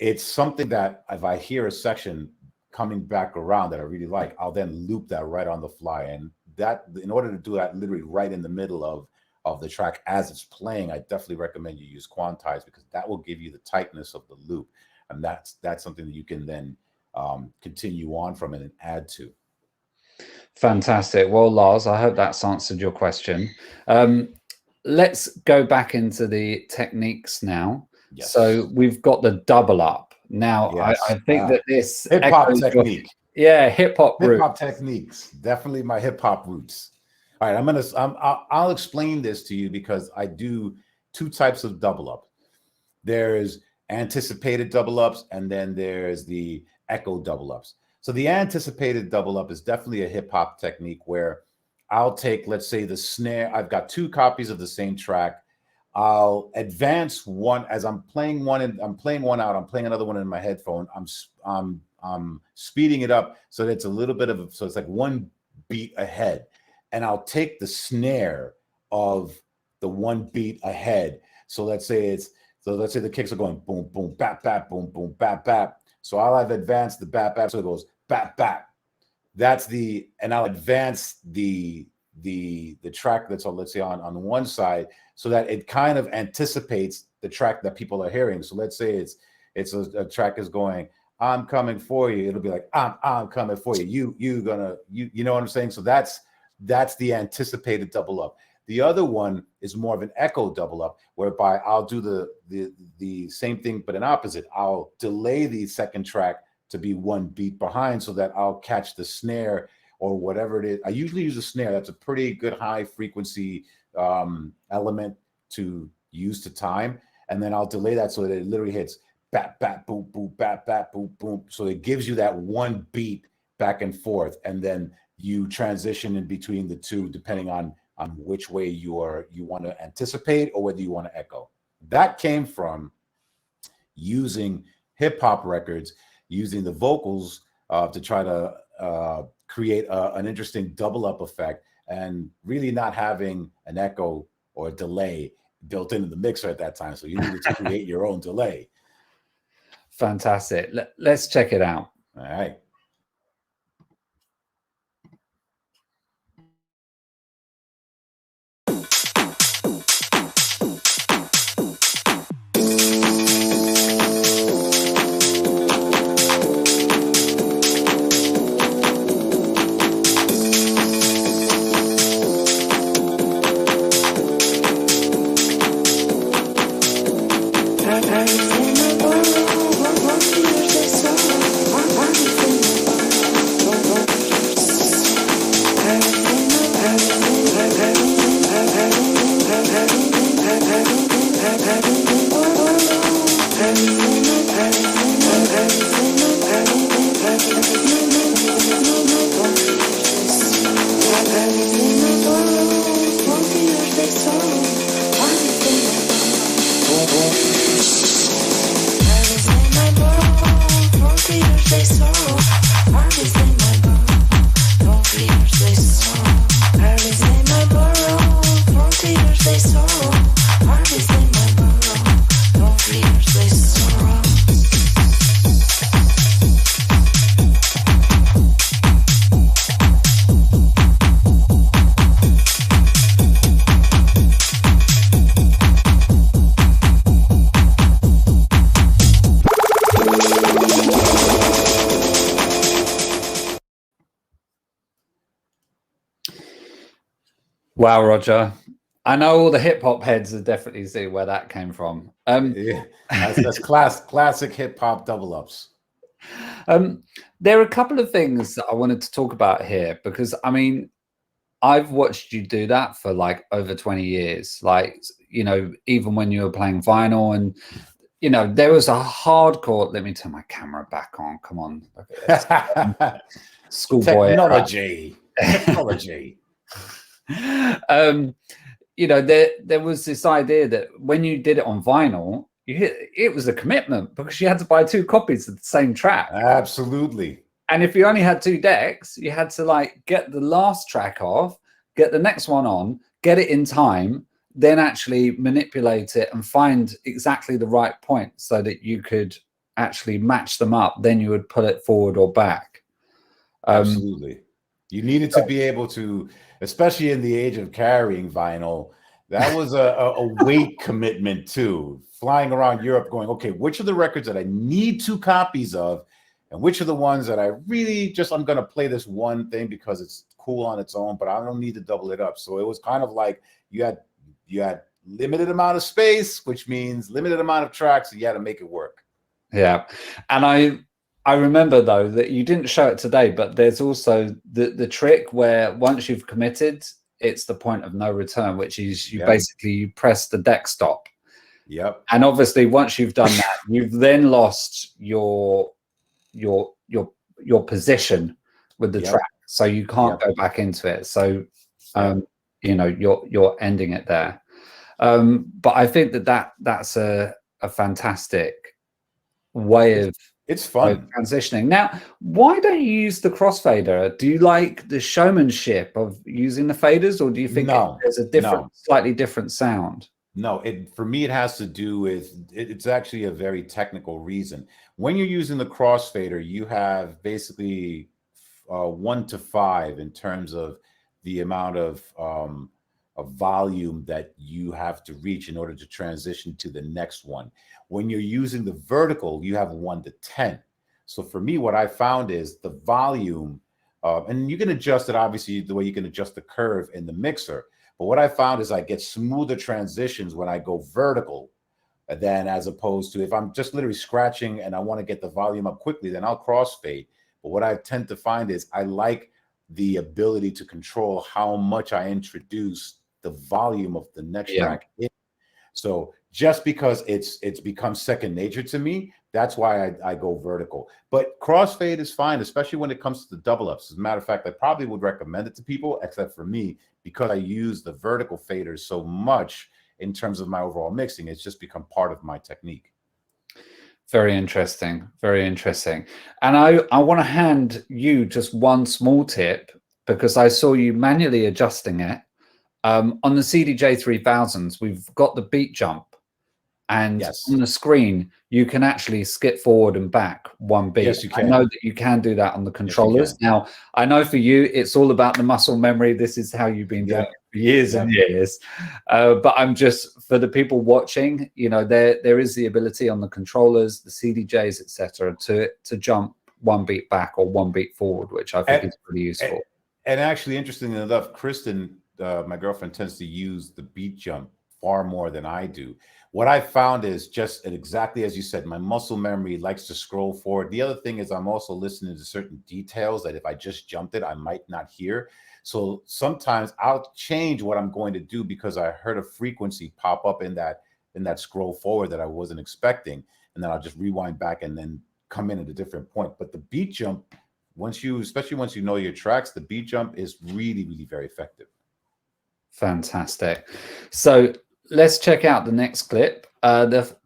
It's something that if I hear a section coming back around that I really like, I'll then loop that right on the fly. And that, in order to do that literally right in the middle of the track as it's playing, I definitely recommend you use quantize because that will give you the tightness of the loop. And that's something that you can then continue on from it and add to. Fantastic. Well, Lars, I hope that's answered your question. Let's go back into the techniques now. Yes. So we've got the double up. Now, yes. I think that this hip-hop technique. Hip-hop techniques. Definitely my hip-hop roots. All right, I'll explain this to you because I do 2 types of double up. There's anticipated double ups and then there's the echo double ups. So the anticipated double up is definitely a hip hop technique where I'll take, let's say, the snare. I've got 2 copies of the same track. I'll advance one as I'm playing one and I'm playing one out. I'm playing another one in my headphone. I'm speeding it up so that it's a little bit of, so it's like 1 beat ahead. And I'll take the snare of the 1 beat ahead. So let's say the kicks are going boom, boom, bap, bap, boom, boom, bap, bap. So I'll have advanced the bap, bap. So it goes bap, bap. And I'll advance the track that's on, let's say on one side so that it kind of anticipates the track that people are hearing. So let's say it's a track is going, I'm coming for you. It'll be like, I'm coming for you. You know what I'm saying? So that's That's the anticipated double up. The other one is more of an echo double up, whereby I'll do the same thing, but an opposite. I'll delay the second track to be one beat behind so that I'll catch the snare or whatever it is. I usually use a snare. That's a pretty good high frequency element to use to time. And then I'll delay that so that it literally hits bat, bat, boom, boom, bat, bat, boom, boom. So it gives you that one beat back and forth. And then you transition in between the two, depending on which way you want to anticipate or whether you want to echo. That came from using hip hop records, using the vocals to try to create an interesting double up effect, and really not having an echo or a delay built into the mixer at that time. So you needed to create your own delay. Fantastic. Let's check it out. All right. Wow, Roger. I know all the hip hop heads will definitely see where that came from. Yeah, that's classic hip hop double ups. There are a couple of things that I wanted to talk about here, because I mean, I've watched you do that for like over 20 years. Like, you know, even when you were playing vinyl, and you know, there was a hardcore. Let me turn my camera back on. Come on, schoolboy technology. Technology. You know, there was this idea that when you did it on vinyl, it was a commitment, because you had to buy 2 copies of the same track. Absolutely. And if you only had 2 decks, you had to like get the last track off, get the next one on, get it in time, then actually manipulate it and find exactly the right point so that you could actually match them up. Then you would pull it forward or back. Absolutely. You needed to be able to, especially in the age of carrying vinyl, that was a weight commitment too. Flying around Europe going, okay, which are the records that I need 2 copies of, and which are the ones that I really just, I'm going to play this one thing because it's cool on its own, but I don't need to double it up. So it was kind of like you had limited amount of space, which means limited amount of tracks, and you had to make it work. Yeah. And I remember though that you didn't show it today, but there's also the trick where once you've committed, it's the point of no return, which is you basically you press the deck stop. Yep. And obviously once you've done that, you've then lost your position with the track, so you can't go back into it. So you know, you're ending it there. But I think that's a fantastic way of, it's fun transitioning. Now, why don't you use the crossfader? Do you like the showmanship of using the faders, or do you think there's a slightly different sound? No, for me, it has to do with, it's actually a very technical reason. When you're using the crossfader, you have basically 1 to 5 in terms of the amount of volume that you have to reach in order to transition to the next one. When you're using the vertical, you have 1 to 10. So for me, what I found is the volume And you can adjust it, obviously, the way you can adjust the curve in the mixer. But what I found is I get smoother transitions when I go vertical than as opposed to if I'm just literally scratching and I want to get the volume up quickly, then I'll crossfade. But what I tend to find is I like the ability to control how much I introduce the volume of the next track in. So just because it's become second nature to me, that's why I go vertical. But crossfade is fine, especially when it comes to the double ups. As a matter of fact, I probably would recommend it to people, except for me, because I use the vertical faders so much in terms of my overall mixing. It's just become part of my technique. Very interesting. Very interesting. And I want to hand you just one small tip, because I saw you manually adjusting it. On the CDJ-3000s, we've got the beat jump. And on the screen, you can actually skip forward and back one beat. Yes, you can. I know that you can do that on the controllers. Now, I know for you, it's all about the muscle memory. This is how you've been doing it for years and years. But I'm just, for the people watching, you know, there is the ability on the controllers, the CDJs, etc., to jump one beat back or one beat forward, which I think is pretty useful. And actually, interestingly enough, Kristen, my girlfriend, tends to use the beat jump far more than I do. What I found is just exactly as you said, my muscle memory likes to scroll forward. The other thing is I'm also listening to certain details that if I just jumped it, I might not hear. So sometimes I'll change what I'm going to do because I heard a frequency pop up in that scroll forward that I wasn't expecting. And then I'll just rewind back and then come in at a different point. But the beat jump, especially once you know your tracks, the beat jump is really, really very effective. Fantastic. So let's check out the next clip, the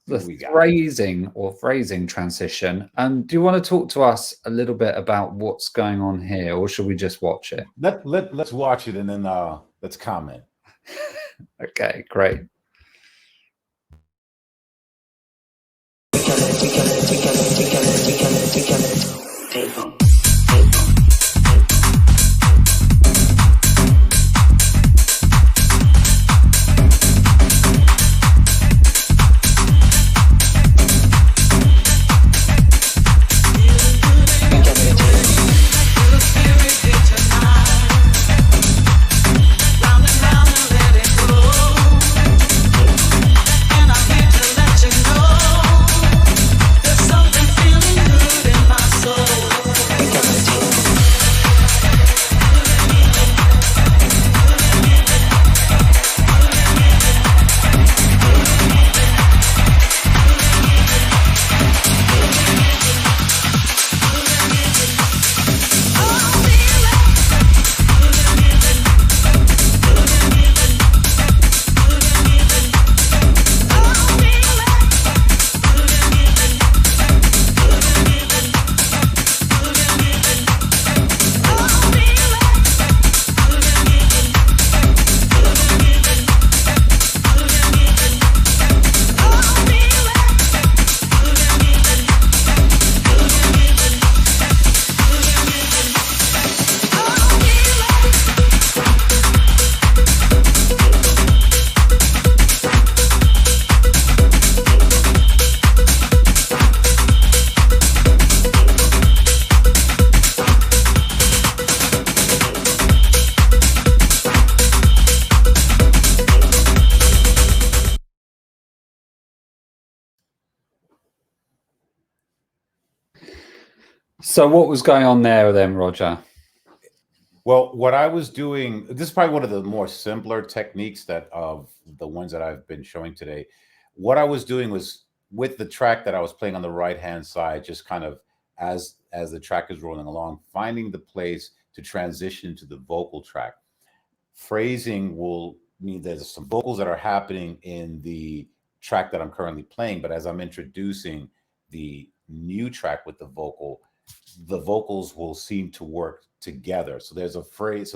phrasing transition. And do you want to talk to us a little bit about what's going on here, or should we just watch it? Let's watch it and then let's comment. Okay, great. So what was going on there then, Roger? Well, what I was doing, this is probably one of the more simpler techniques that of the ones that I've been showing today. What I was doing was with the track that I was playing on the right-hand side, just kind of as the track is rolling along, finding the place to transition to the vocal track. Phrasing will mean there's some vocals that are happening in the track that I'm currently playing, but as I'm introducing the new track with the vocals will seem to work together. So there's a phrase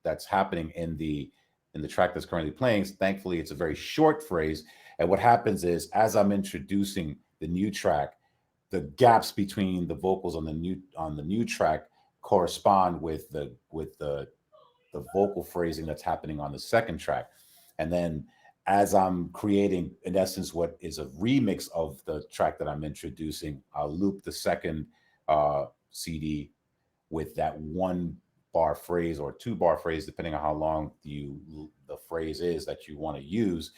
that's happening in the track that's currently playing. Thankfully, it's a very short phrase. And what happens is, as I'm introducing the new track, the gaps between the vocals on the new track correspond with the vocal phrasing that's happening on the second track. And then as I'm creating, in essence, what is a remix of the track that I'm introducing, I'll loop the second CD with that 1-bar phrase or 2-bar phrase, depending on how long the phrase is that you want to use,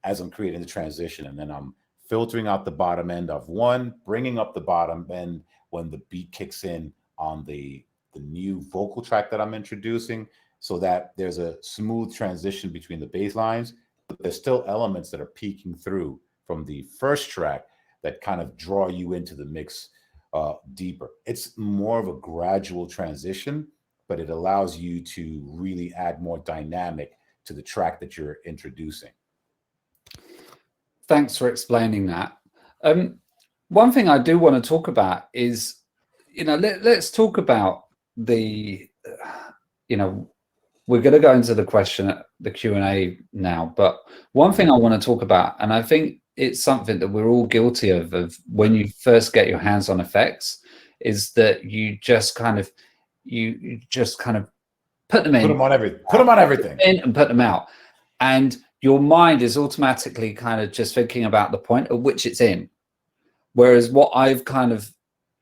as I'm creating the transition. And then I'm filtering out the bottom end of one, bringing up the bottom end when the beat kicks in on the new vocal track that I'm introducing, so that there's a smooth transition between the bass lines, but there's still elements that are peeking through from the first track that kind of draw you into the mix deeper. It's more of a gradual transition, but it allows you to really add more dynamic to the track that you're introducing. Thanks for explaining that. One thing I do want to talk about is, let's talk about the, we're going to go into the Q&A now, but one thing I want to talk about, and I think it's something that we're all guilty of when you first get your hands on effects, is that you just kind of put them in, put them on everything, and put them out, and your mind is automatically kind of just thinking about the point at which it's in. Whereas what I've kind of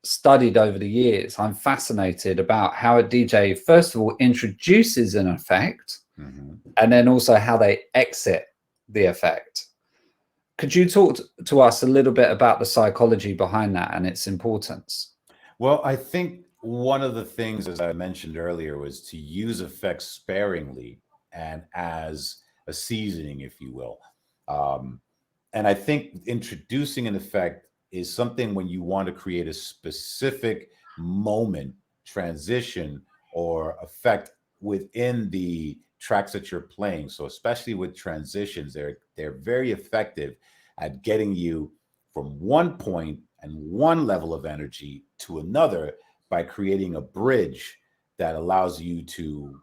studied over the years, I'm fascinated about how a DJ, first of all, introduces an effect, and then also how they exit the effect. Could you talk to us a little bit about the psychology behind that and its importance? Well, I think one of the things, as I mentioned earlier, was to use effects sparingly and as a seasoning, if you will. And I think introducing an effect is something when you want to create a specific moment, transition, or effect within the tracks that you're playing. So especially with transitions, they're very effective at getting you from one point and one level of energy to another by creating a bridge that allows you to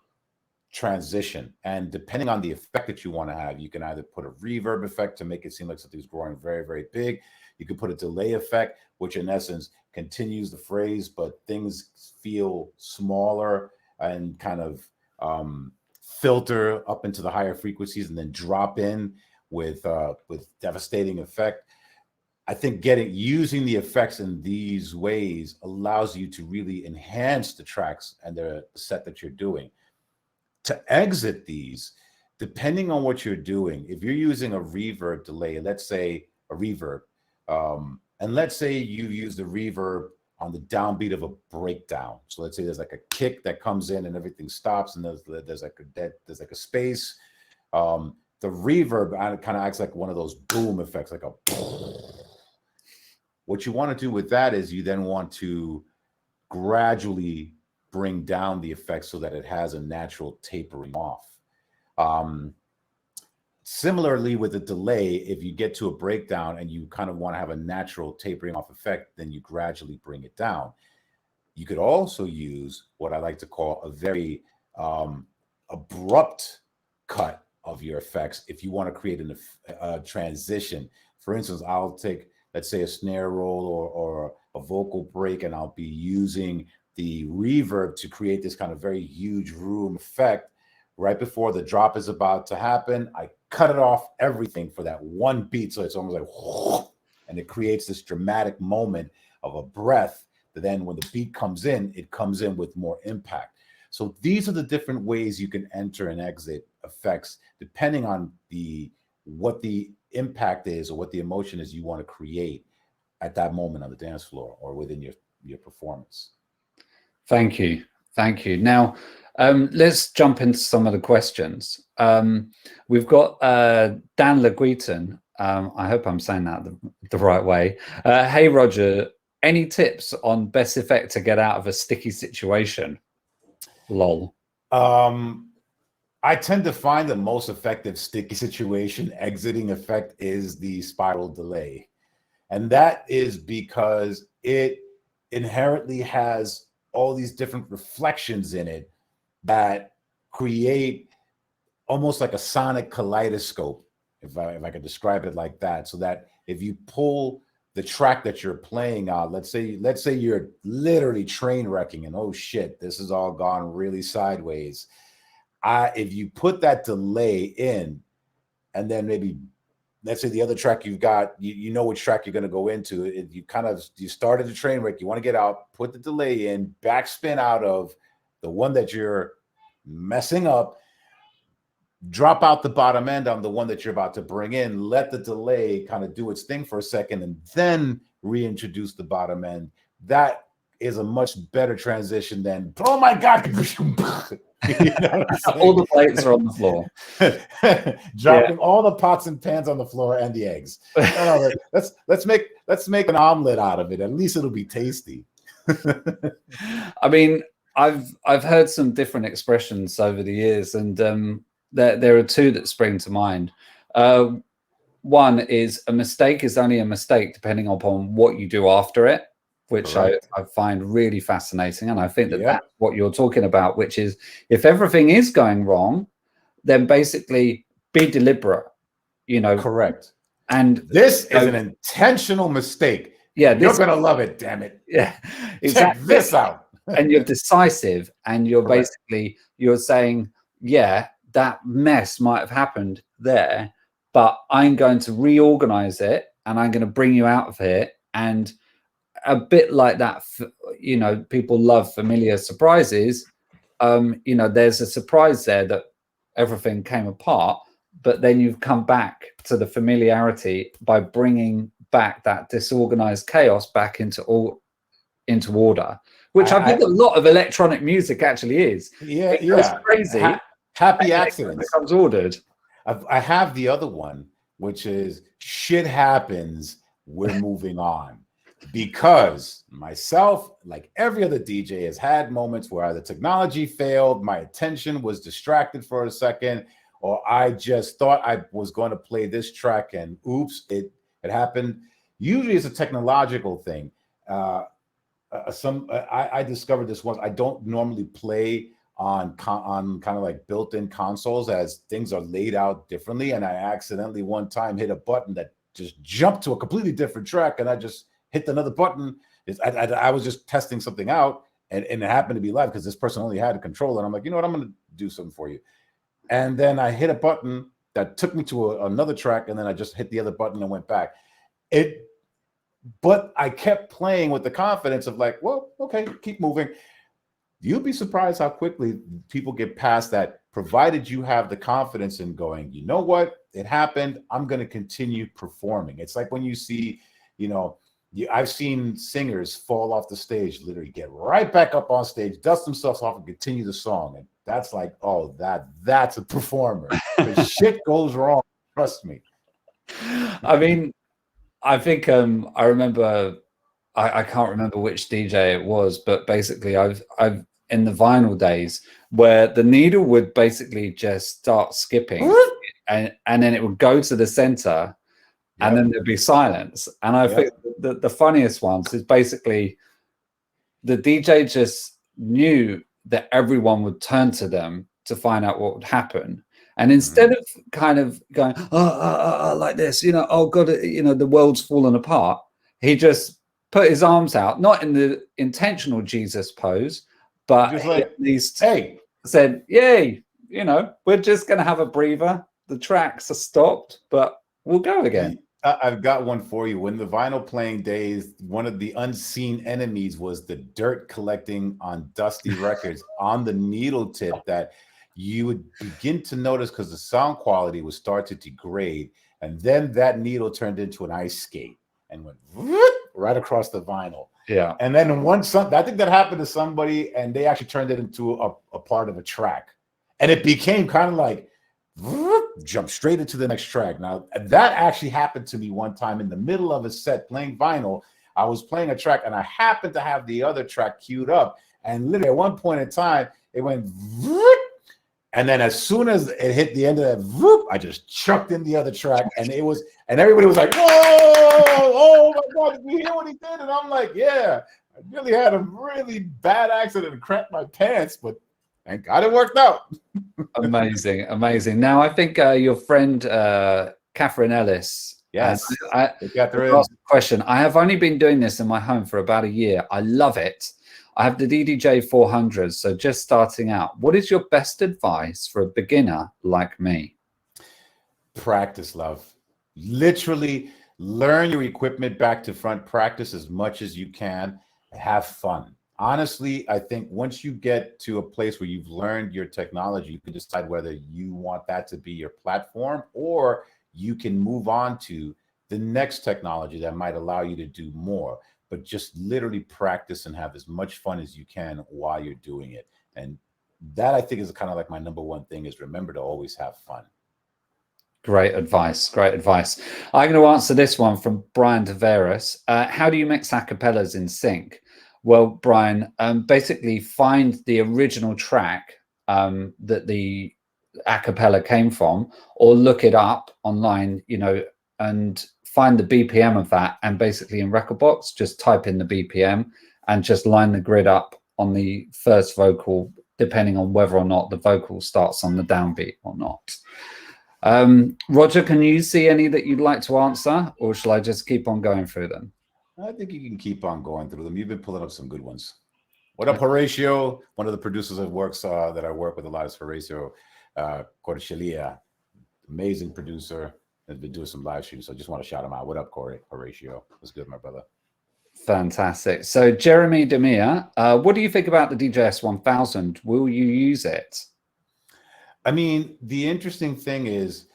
transition. And depending on the effect that you want to have, you can either put a reverb effect to make it seem like something's growing very, very big. You can put a delay effect, which in essence continues the phrase, but things feel smaller and kind of filter up into the higher frequencies and then drop in with devastating effect. I think using the effects in these ways allows you to really enhance the tracks and the set that you're doing. To exit these, depending on what you're doing, if you're using a reverb delay, let's say a reverb, and let's say you use the reverb on the downbeat of a breakdown. So let's say there's like a kick that comes in and everything stops, and there's like a space. The reverb kind of acts like one of those boom effects, like a. What you want to do with that is you then want to gradually bring down the effect so that it has a natural tapering off. Similarly with a delay, if you get to a breakdown and you kind of want to have a natural tapering off effect, then you gradually bring it down. You could also use what I like to call a very abrupt cut of your effects if you want to create a transition. For instance, I'll take, let's say, a snare roll or a vocal break, and I'll be using the reverb to create this kind of very huge room effect. Right before the drop is about to happen, I cut it off everything for that one beat. So it's almost like, and it creates this dramatic moment of a breath that then when the beat comes in, it comes in with more impact. So these are the different ways you can enter and exit effects, depending on what the impact is or what the emotion is you want to create at that moment on the dance floor or within your performance. Thank you. Thank you. Now, let's jump into some of the questions. We've got Dan Leguiton. I hope I'm saying that the right way. Hey, Roger, any tips on best effect to get out of a sticky situation? Lol. I tend to find the most effective sticky situation exiting effect is the spiral delay. And that is because it inherently has all these different reflections in it that create almost like a sonic kaleidoscope, if I could describe it like that. So that if you pull the track that you're playing out, let's say you're literally train wrecking and oh shit, this has all gone really sideways. If you put that delay in and then maybe let's say the other track you've got, you know which track you're going to go into. You started the train wreck. You want to get out, put the delay in, backspin out of the one that you're messing up, drop out the bottom end on the one that you're about to bring in, let the delay kind of do its thing for a second, and then reintroduce the bottom end. That is a much better transition than, oh my God. You know all the plates are on the floor. Dropping all the pots and pans on the floor and the eggs. No, let's make an omelet out of it. At least it'll be tasty. I mean, I've heard some different expressions over the years, and there are two that spring to mind. One is a mistake is only a mistake depending upon what you do after it, which I find really fascinating. And I think that's what you're talking about, which is if everything is going wrong, then basically be deliberate, you know. Correct. And this is an intentional mistake. Yeah. You're going to love it, damn it. Yeah. Exactly. Check this out. And you're decisive, and you're basically, you're saying, yeah, that mess might have happened there, but I'm going to reorganize it, and I'm going to bring you out of it. And a bit like that, you know, people love familiar surprises. You know, there's a surprise there that everything came apart, but then you've come back to the familiarity by bringing back that disorganized chaos back into order, which I think a lot of electronic music actually is. Yeah, it's crazy. Happy accidents. It becomes ordered. I have the other one, which is shit happens, we're moving on. Because myself, like every other DJ, has had moments where the technology failed, my attention was distracted for a second, or I just thought I was going to play this track and oops, it happened. Usually it's a technological thing. I discovered this once. I don't normally play on kind of like built-in consoles, as things are laid out differently, and I accidentally one time hit a button that just jumped to a completely different track, and I just hit another button. I was just testing something out, and it happened to be live because this person only had a controller, and I'm like, you know what, I'm going to do something for you. And then I hit a button that took me to another track, and then I just hit the other button and went back. But I kept playing with the confidence of like, well, okay, keep moving. You'd be surprised how quickly people get past that, provided you have the confidence in going, you know what, it happened, I'm going to continue performing. It's like when you see, you know, I've seen singers fall off the stage, literally get right back up on stage, dust themselves off, and continue the song. And that's like, oh, that's a performer. The shit goes wrong. Trust me. I mean, I think I remember, I can't remember which DJ it was, but basically I've in the vinyl days where the needle would basically just start skipping and then it would go to the center. Yep. And then there'd be silence. And I think the funniest ones is basically the DJ just knew that everyone would turn to them to find out what would happen. And instead of kind of going, like this, you know, oh God, you know, the world's fallen apart, he just put his arms out, not in the intentional Jesus pose, but just like, at least said, yay, you know, we're just going to have a breather. The tracks are stopped, but we'll go again. I've got one for you. When the vinyl playing days, one of the unseen enemies was the dirt collecting on dusty records on the needle tip that you would begin to notice because the sound quality would start to degrade. And then that needle turned into an ice skate and went right across the vinyl. Yeah. And then I think that happened to somebody, and they actually turned it into a part of a track. And it became kind of like, jump straight into the next track. Now, that actually happened to me one time in the middle of a set playing vinyl. I was playing a track, and I happened to have the other track queued up. And literally at one point in time, it went, and then as soon as it hit the end of that, I just chucked in the other track, and everybody was like, whoa, oh my God, did you hear what he did? And I'm like, yeah, I really had a really bad accident and cracked my pants, but thank God it worked out. Amazing, amazing. Now, I think your friend, Catherine Ellis. Yes. Last question. I have only been doing this in my home for about a year. I love it. I have the DDJ-400, so just starting out. What is your best advice for a beginner like me? Practice, love. Literally learn your equipment back to front, practice as much as you can, have fun. Honestly, I think once you get to a place where you've learned your technology, you can decide whether you want that to be your platform, or you can move on to the next technology that might allow you to do more. But just literally practice and have as much fun as you can while you're doing it. And that, I think, is kind of like my number one thing, is remember to always have fun. Great advice. Great advice. I'm going to answer this one from Brian Tavares. How do you mix acapellas in sync? Well, Brian, basically find the original track that the acapella came from, or look it up online, you know, and find the BPM of that. And basically in Rekordbox, just type in the BPM and just line the grid up on the first vocal, depending on whether or not the vocal starts on the downbeat or not. Roger, can you see any that you'd like to answer, or shall I just keep on going through them? I think you can keep on going through them. You've been pulling up some good ones. What up, Horatio? One of the producers that I work with a lot is Horatio Corchelia. Amazing producer. Has been doing some live streams, so I just want to shout him out. What up, Horatio? What's good, my brother? Fantastic. So Jeremy Demir, what do you think about the DJs-1000? Will you use it? I mean, the interesting thing is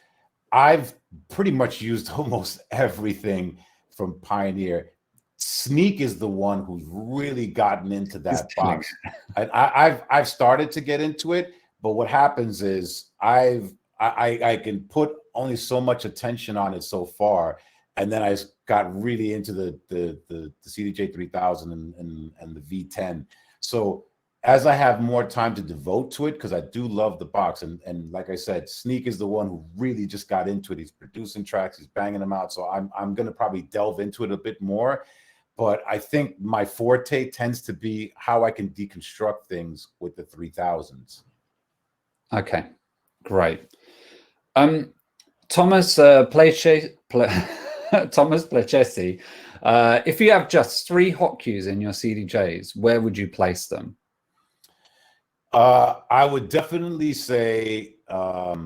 I've pretty much used almost everything from Pioneer. Sneak is the one who's really gotten into that box. I've started to get into it, but what happens is I can put only so much attention on it so far, and then I got really into the CDJ-3000 and the V10. So as I have more time to devote to it, because I do love the box, and like I said, Sneak is the one who really just got into it. He's producing tracks, he's banging them out. So I'm going to probably delve into it a bit more. But I think my forte tends to be how I can deconstruct things with the 3000s. Okay, great. Thomas Plechesi, if you have just 3 hot cues in your CDJs, where would you place them? I would definitely say, are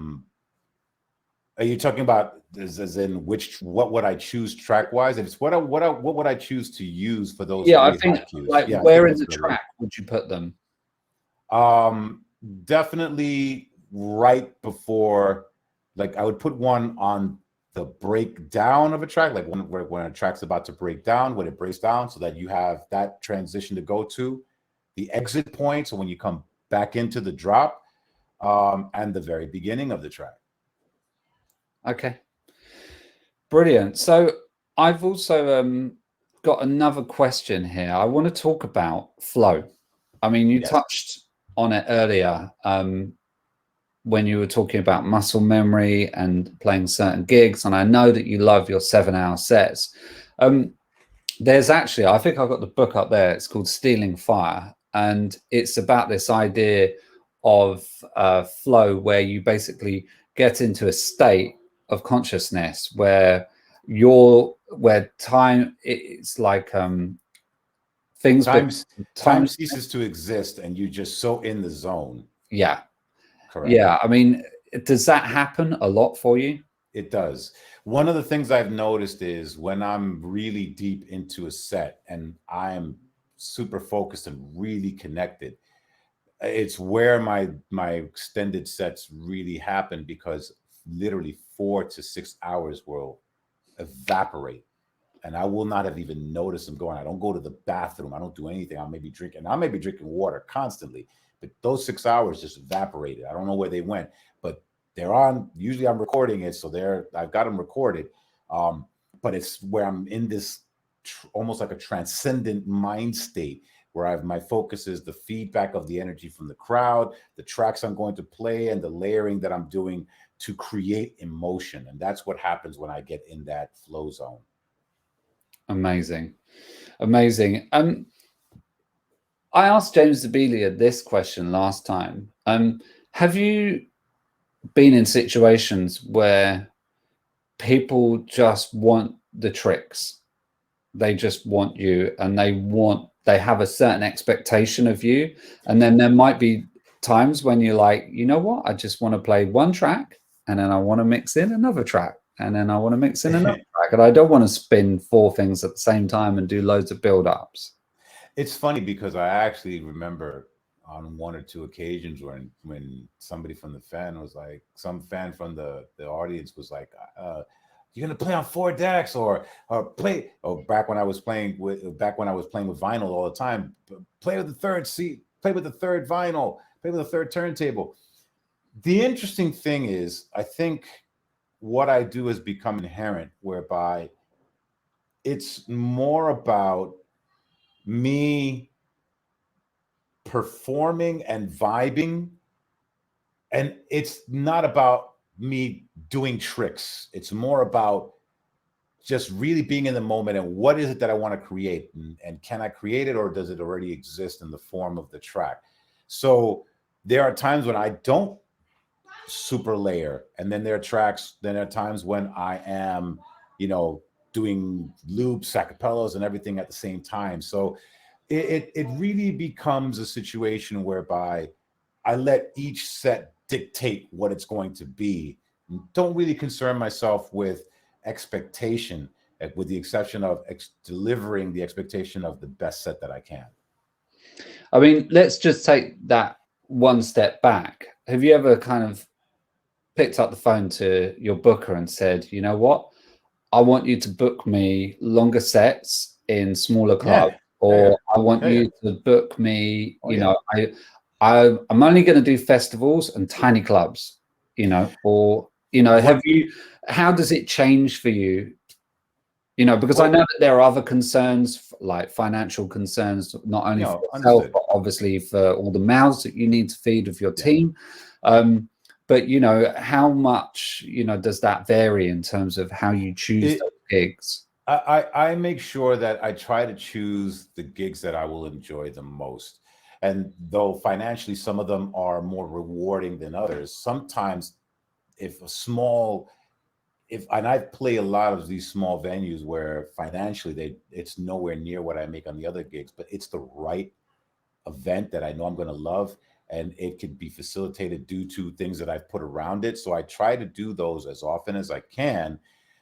you talking about as in what would I choose track wise? If it's what would I choose to use for those? Yeah, I think like where in the track would you put them? Definitely right before, like I would put one on the breakdown of a track, like when a track's about to break down, when it breaks down, so that you have that transition to go to the exit point. So when you come back into the drop, and the very beginning of the track. Okay, brilliant. So I've also got another question here. I want to talk about flow. I mean, you touched on it earlier when you were talking about muscle memory and playing certain gigs, and I know that you love your 7-hour sets. There's actually, I think I've got the book up there. It's called Stealing Fire. And it's about this idea of flow, where you basically get into a state of consciousness where time, it's like things, time ceases to exist and you're just so in the zone. Yeah. Correct. Yeah. I mean, does that happen a lot for you? It does. One of the things I've noticed is when I'm really deep into a set and I'm super focused and really connected, it's where my extended sets really happen, because literally 4 to 6 hours will evaporate and I will not have even noticed them going. I don't go to the bathroom, I don't do anything. I may be drinking water constantly, but those 6 hours just evaporated. I don't know where they went, but they're on. Usually I'm recording it, so I've got them recorded, but it's where I'm in this almost like a transcendent mind state, where my focus is the feedback of the energy from the crowd, the tracks I'm going to play, and the layering that I'm doing to create emotion. And that's what happens when I get in that flow zone. Amazing. Amazing. I asked James Zabilia this question last time. Have you been in situations where people just want the tricks? They just want you, and they have a certain expectation of you. And then there might be times when you're like, you know what? I just want to play one track, and then I want to mix in another track, and then I want to mix in another track, and I don't want to spin 4 things at the same time and do loads of build-ups. It's funny because I actually remember on 1 or 2 occasions when somebody from the fan was like, some fan from the audience was like, you're gonna play on 4 decks or play, or back when I was playing with vinyl all the time, play with the third seat, play with the third vinyl, play with the third turntable. The interesting thing is, I think what I do has become inherent, whereby it's more about me performing and vibing, and it's not about me doing tricks. It's more about just really being in the moment and what is it that I want to create, and can I create it, or does it already exist in the form of the track? So there are times when I don't super layer, and then there are times when I am, doing loops, acapellas, and everything at the same time. So it really becomes a situation whereby I let each set dictate what it's going to be. Don't really concern myself with expectation, with the exception of delivering the expectation of the best set that I can. I mean, let's just take that one step back. Have you ever kind of picked up the phone to your booker and said, you know what, I want you to book me longer sets in smaller clubs, I want you to book me, I'm only going to do festivals and tiny clubs, or, how does it change for you? Because I know that there are other concerns, like financial concerns, not only for yourself, but obviously for all the mouths that you need to feed with your team. But, how much, does that vary in terms of how you choose those gigs? I make sure that I try to choose the gigs that I will enjoy the most. And though financially, some of them are more rewarding than others, sometimes and I play a lot of these small venues where financially it's nowhere near what I make on the other gigs, but it's the right event that I know I'm going to love, and it could be facilitated due to things that I've put around it. So I try to do those as often as I can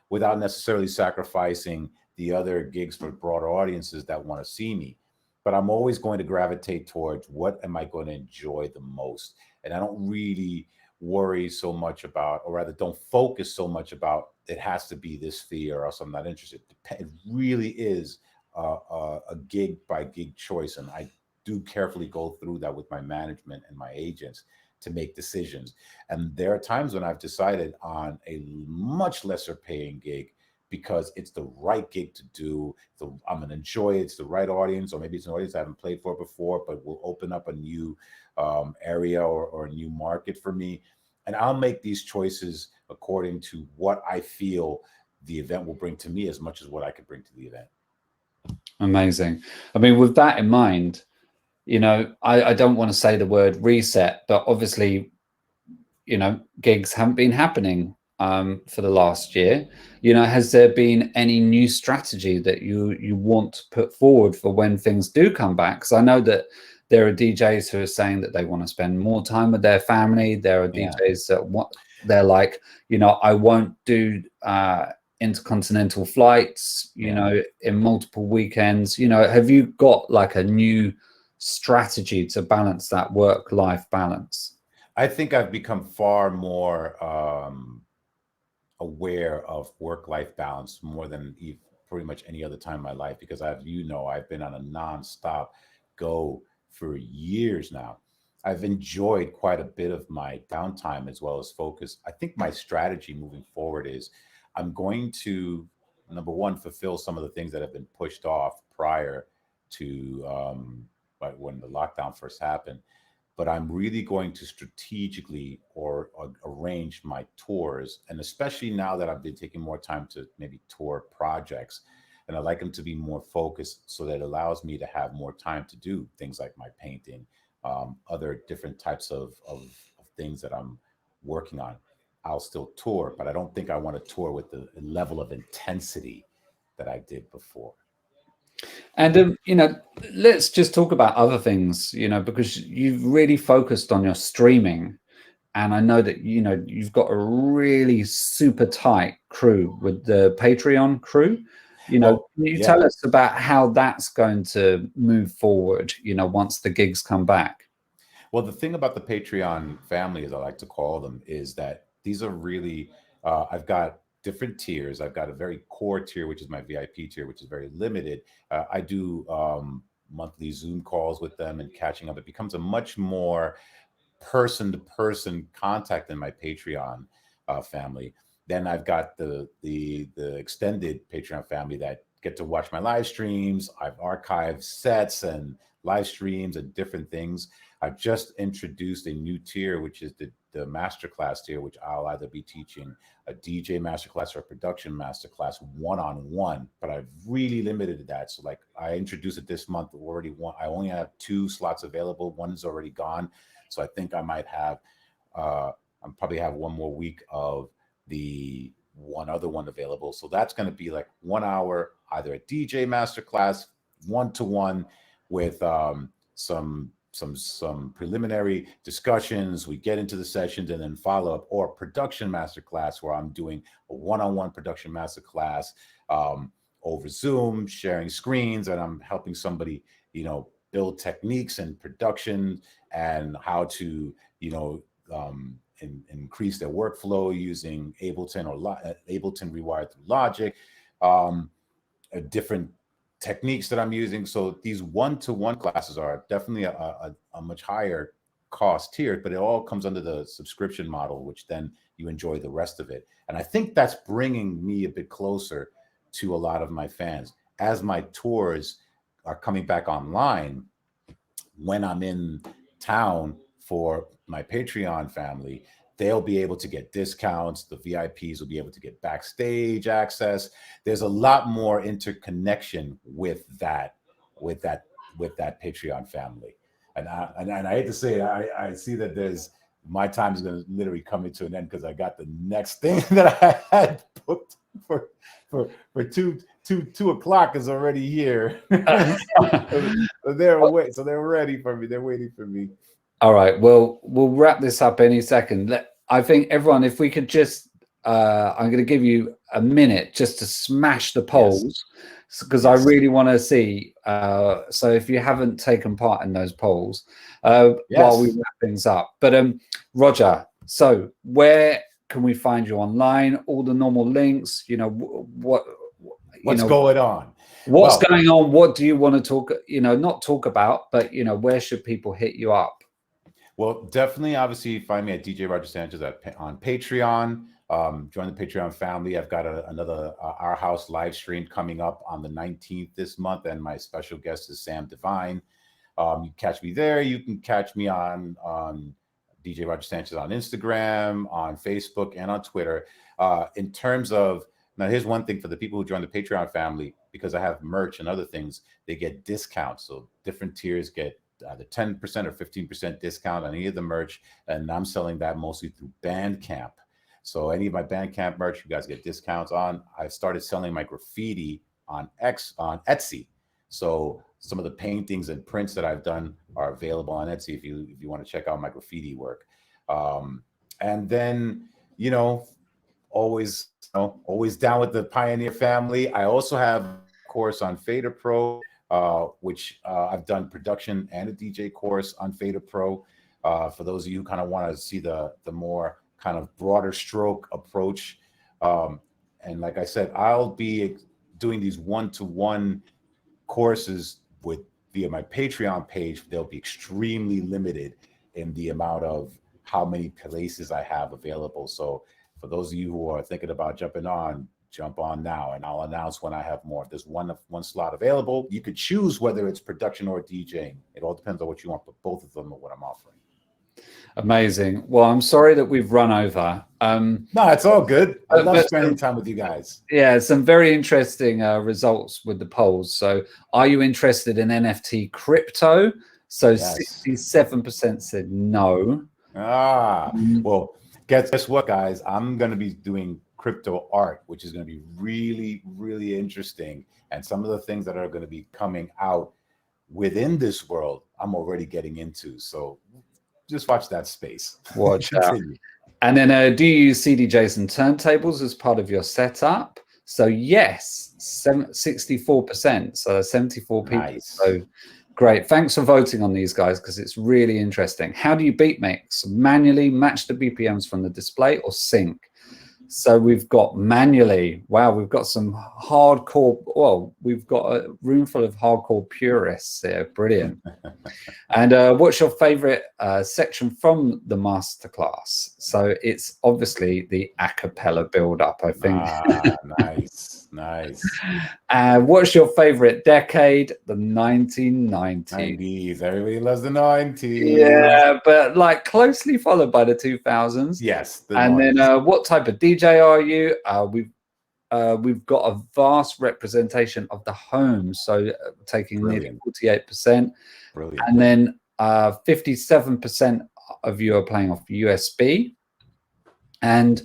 without necessarily sacrificing the other gigs for broader audiences that want to see me. But I'm always going to gravitate towards what am I going to enjoy the most. And I don't really worry so much about, or rather don't focus so much about, it has to be this fee or else I'm not interested. It really is a gig by gig choice. And I do carefully go through that with my management and my agents to make decisions. And there are times when I've decided on a much lesser paying gig because it's the right gig to do. I'm going to enjoy it. It's the right audience, or maybe it's an audience I haven't played for before, but will open up a new area or a new market for me. And I'll make these choices according to what I feel the event will bring to me as much as what I could bring to the event. Amazing. I mean, with that in mind, I don't want to say the word reset, but obviously, gigs haven't been happening for the last year. Has there been any new strategy that you want to put forward for when things do come back? Because I know that there are DJs who are saying that they want to spend more time with their family. There are DJs that they're like, I won't do intercontinental flights, in multiple weekends. Have you got like a new strategy to balance that work-life balance? I think I've become far more aware of work-life balance more than pretty much any other time in my life, because I've been on a non-stop go for years now. I've enjoyed quite a bit of my downtime as well as focus. I think my strategy moving forward is I'm going to, number one, fulfill some of the things that have been pushed off prior to when the lockdown first happened. But I'm really going to strategically arrange my tours. And especially now that I've been taking more time to maybe tour projects, and I like them to be more focused so that it allows me to have more time to do things like my painting, other different types of things that I'm working on. I'll still tour, but I don't think I want to tour with the level of intensity that I did before. And, let's just talk about other things, because you've really focused on your streaming. and I know that you've got a really super tight crew with the Patreon crew. Well, Can you yeah. tell us about how that's going to move forward, once the gigs come back? Well, the thing about the Patreon family, as I like to call them, is that these are really, I've got different tiers. I've got a very core tier, which is my VIP tier, which is very limited. I do monthly Zoom calls with them and catching up. It becomes a much more person-to-person contact in my Patreon family. Then I've got the extended Patreon family that get to watch my live streams. I've archived sets and live streams and different things. I've just introduced a new tier, which is the masterclass tier, which I'll either be teaching a DJ masterclass or a production masterclass one-on-one, but I've really limited that. So like I introduced it this month, I only have 2 slots available. One is already gone. So I think I might have, I'm probably have one more week of the one other one available. So that's going to be like 1 hour, either a DJ masterclass, one-to-one with some preliminary discussions. We get into the sessions and then follow up, or production masterclass where I'm doing a one-on-one production masterclass over Zoom, sharing screens, and I'm helping somebody, build techniques and production and how to, increase their workflow using Ableton or Ableton rewired through Logic, different techniques that I'm using. So these one-to-one classes are definitely a much higher cost tier, but it all comes under the subscription model, which then you enjoy the rest of it. And I think that's bringing me a bit closer to a lot of my fans. As my tours are coming back online, when I'm in town for my Patreon family, they'll be able to get discounts. The VIPs will be able to get backstage access. There's a lot more interconnection with that Patreon family. And I hate to say it, I see that my time is going to literally come into an end because I got the next thing that I had booked for 2 o'clock is already here. So they're away. So they're ready for me. They're waiting for me. All right. Well, we'll wrap this up any second. I think everyone, if we could just, I'm going to give you a minute just to smash the polls, because I really want to see. So if you haven't taken part in those polls, while we wrap things up. But Roger, so where can we find you online? All the normal links. What's going on? What's going on? What do you want to talk? Not talk about, but where should people hit you up? Well, definitely, obviously, find me at DJ Roger Sanchez on Patreon. Join the Patreon family. I've got another Our House live stream coming up on the 19th this month, and my special guest is Sam Divine. You catch me there. You can catch me on DJ Roger Sanchez on Instagram, on Facebook, and on Twitter. In terms of, now here's one thing for the people who join the Patreon family, because I have merch and other things, they get discounts. So different tiers get either 10% or 15% discount on any of the merch, and I'm selling that mostly through Bandcamp. So any of my Bandcamp merch, you guys get discounts on. I started selling my graffiti on Etsy. So some of the paintings and prints that I've done are available on Etsy if you want to check out my graffiti work. And then, always down with the Pioneer family. I also have a course on Fader Pro, which I've done production and a DJ course on Fader Pro. For those of you who kind of want to see the more kind of broader stroke approach. And like I said, I'll be doing these one-to-one courses via my Patreon page. They'll be extremely limited in the amount of how many places I have available. So for those of you who are thinking about jumping on, jump on now, and I'll announce when I have more. If there's one slot available, you could choose whether it's production or DJing. It all depends on what you want, but both of them are what I'm offering. Amazing. Well, I'm sorry that we've run over. No, it's all good. I love spending time with you guys. Yeah, some very interesting results with the polls. So are you interested in NFT crypto? So 67% said no. Well, guess what, guys? I'm going to be doing crypto art, which is going to be really, really interesting. And some of the things that are going to be coming out within this world, I'm already getting into. So just watch that space. Watch out. And then do you use CDJs and turntables as part of your setup? So yes, 64%. So 74 people. Nice. So great. Thanks for voting on these guys, because it's really interesting. How do you beat mix? Manually match the BPMs from the display or sync? So we've got manually. Wow, we've got some hardcore. Well, we've got a room full of hardcore purists here. Brilliant. And what's your favorite section from the masterclass? So it's obviously the a cappella build-up, I think. Nice, nice. What's your favorite decade? The 1990s. 90s. Everybody loves the 90s. Yeah, but like closely followed by the 2000s. Yes. And then what type of DJ are you? We've got a vast representation of the home, so taking nearly 48%. Brilliant. And then 57% of you are playing off USB. And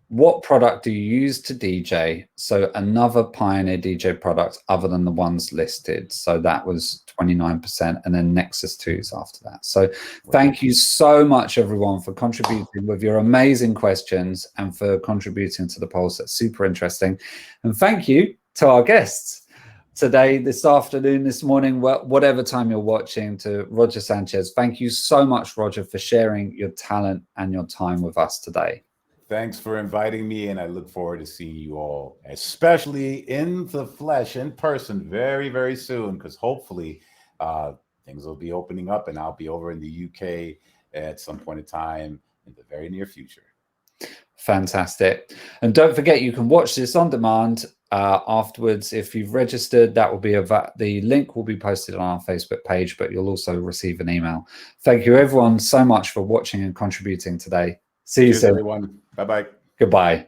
what product do you use to DJ? So another Pioneer DJ product other than the ones listed. So that was 29%, and then Nexus 2s after that. So thank you so much, everyone, for contributing with your amazing questions and for contributing to the polls. That's super interesting. And thank you to our guests today, this afternoon, this morning, whatever time you're watching, to Roger Sanchez. Thank you so much, Roger, for sharing your talent and your time with us today. Thanks for inviting me, and I look forward to seeing you all, especially in the flesh, in person, very, very soon, because hopefully things will be opening up and I'll be over in the UK at some point in time in the very near future. Fantastic. And don't forget, you can watch this on demand afterwards. If you've registered, that will be the link will be posted on our Facebook page, but you'll also receive an email. Thank you, everyone, so much for watching and contributing today. See you soon, everyone. Bye-bye. Goodbye.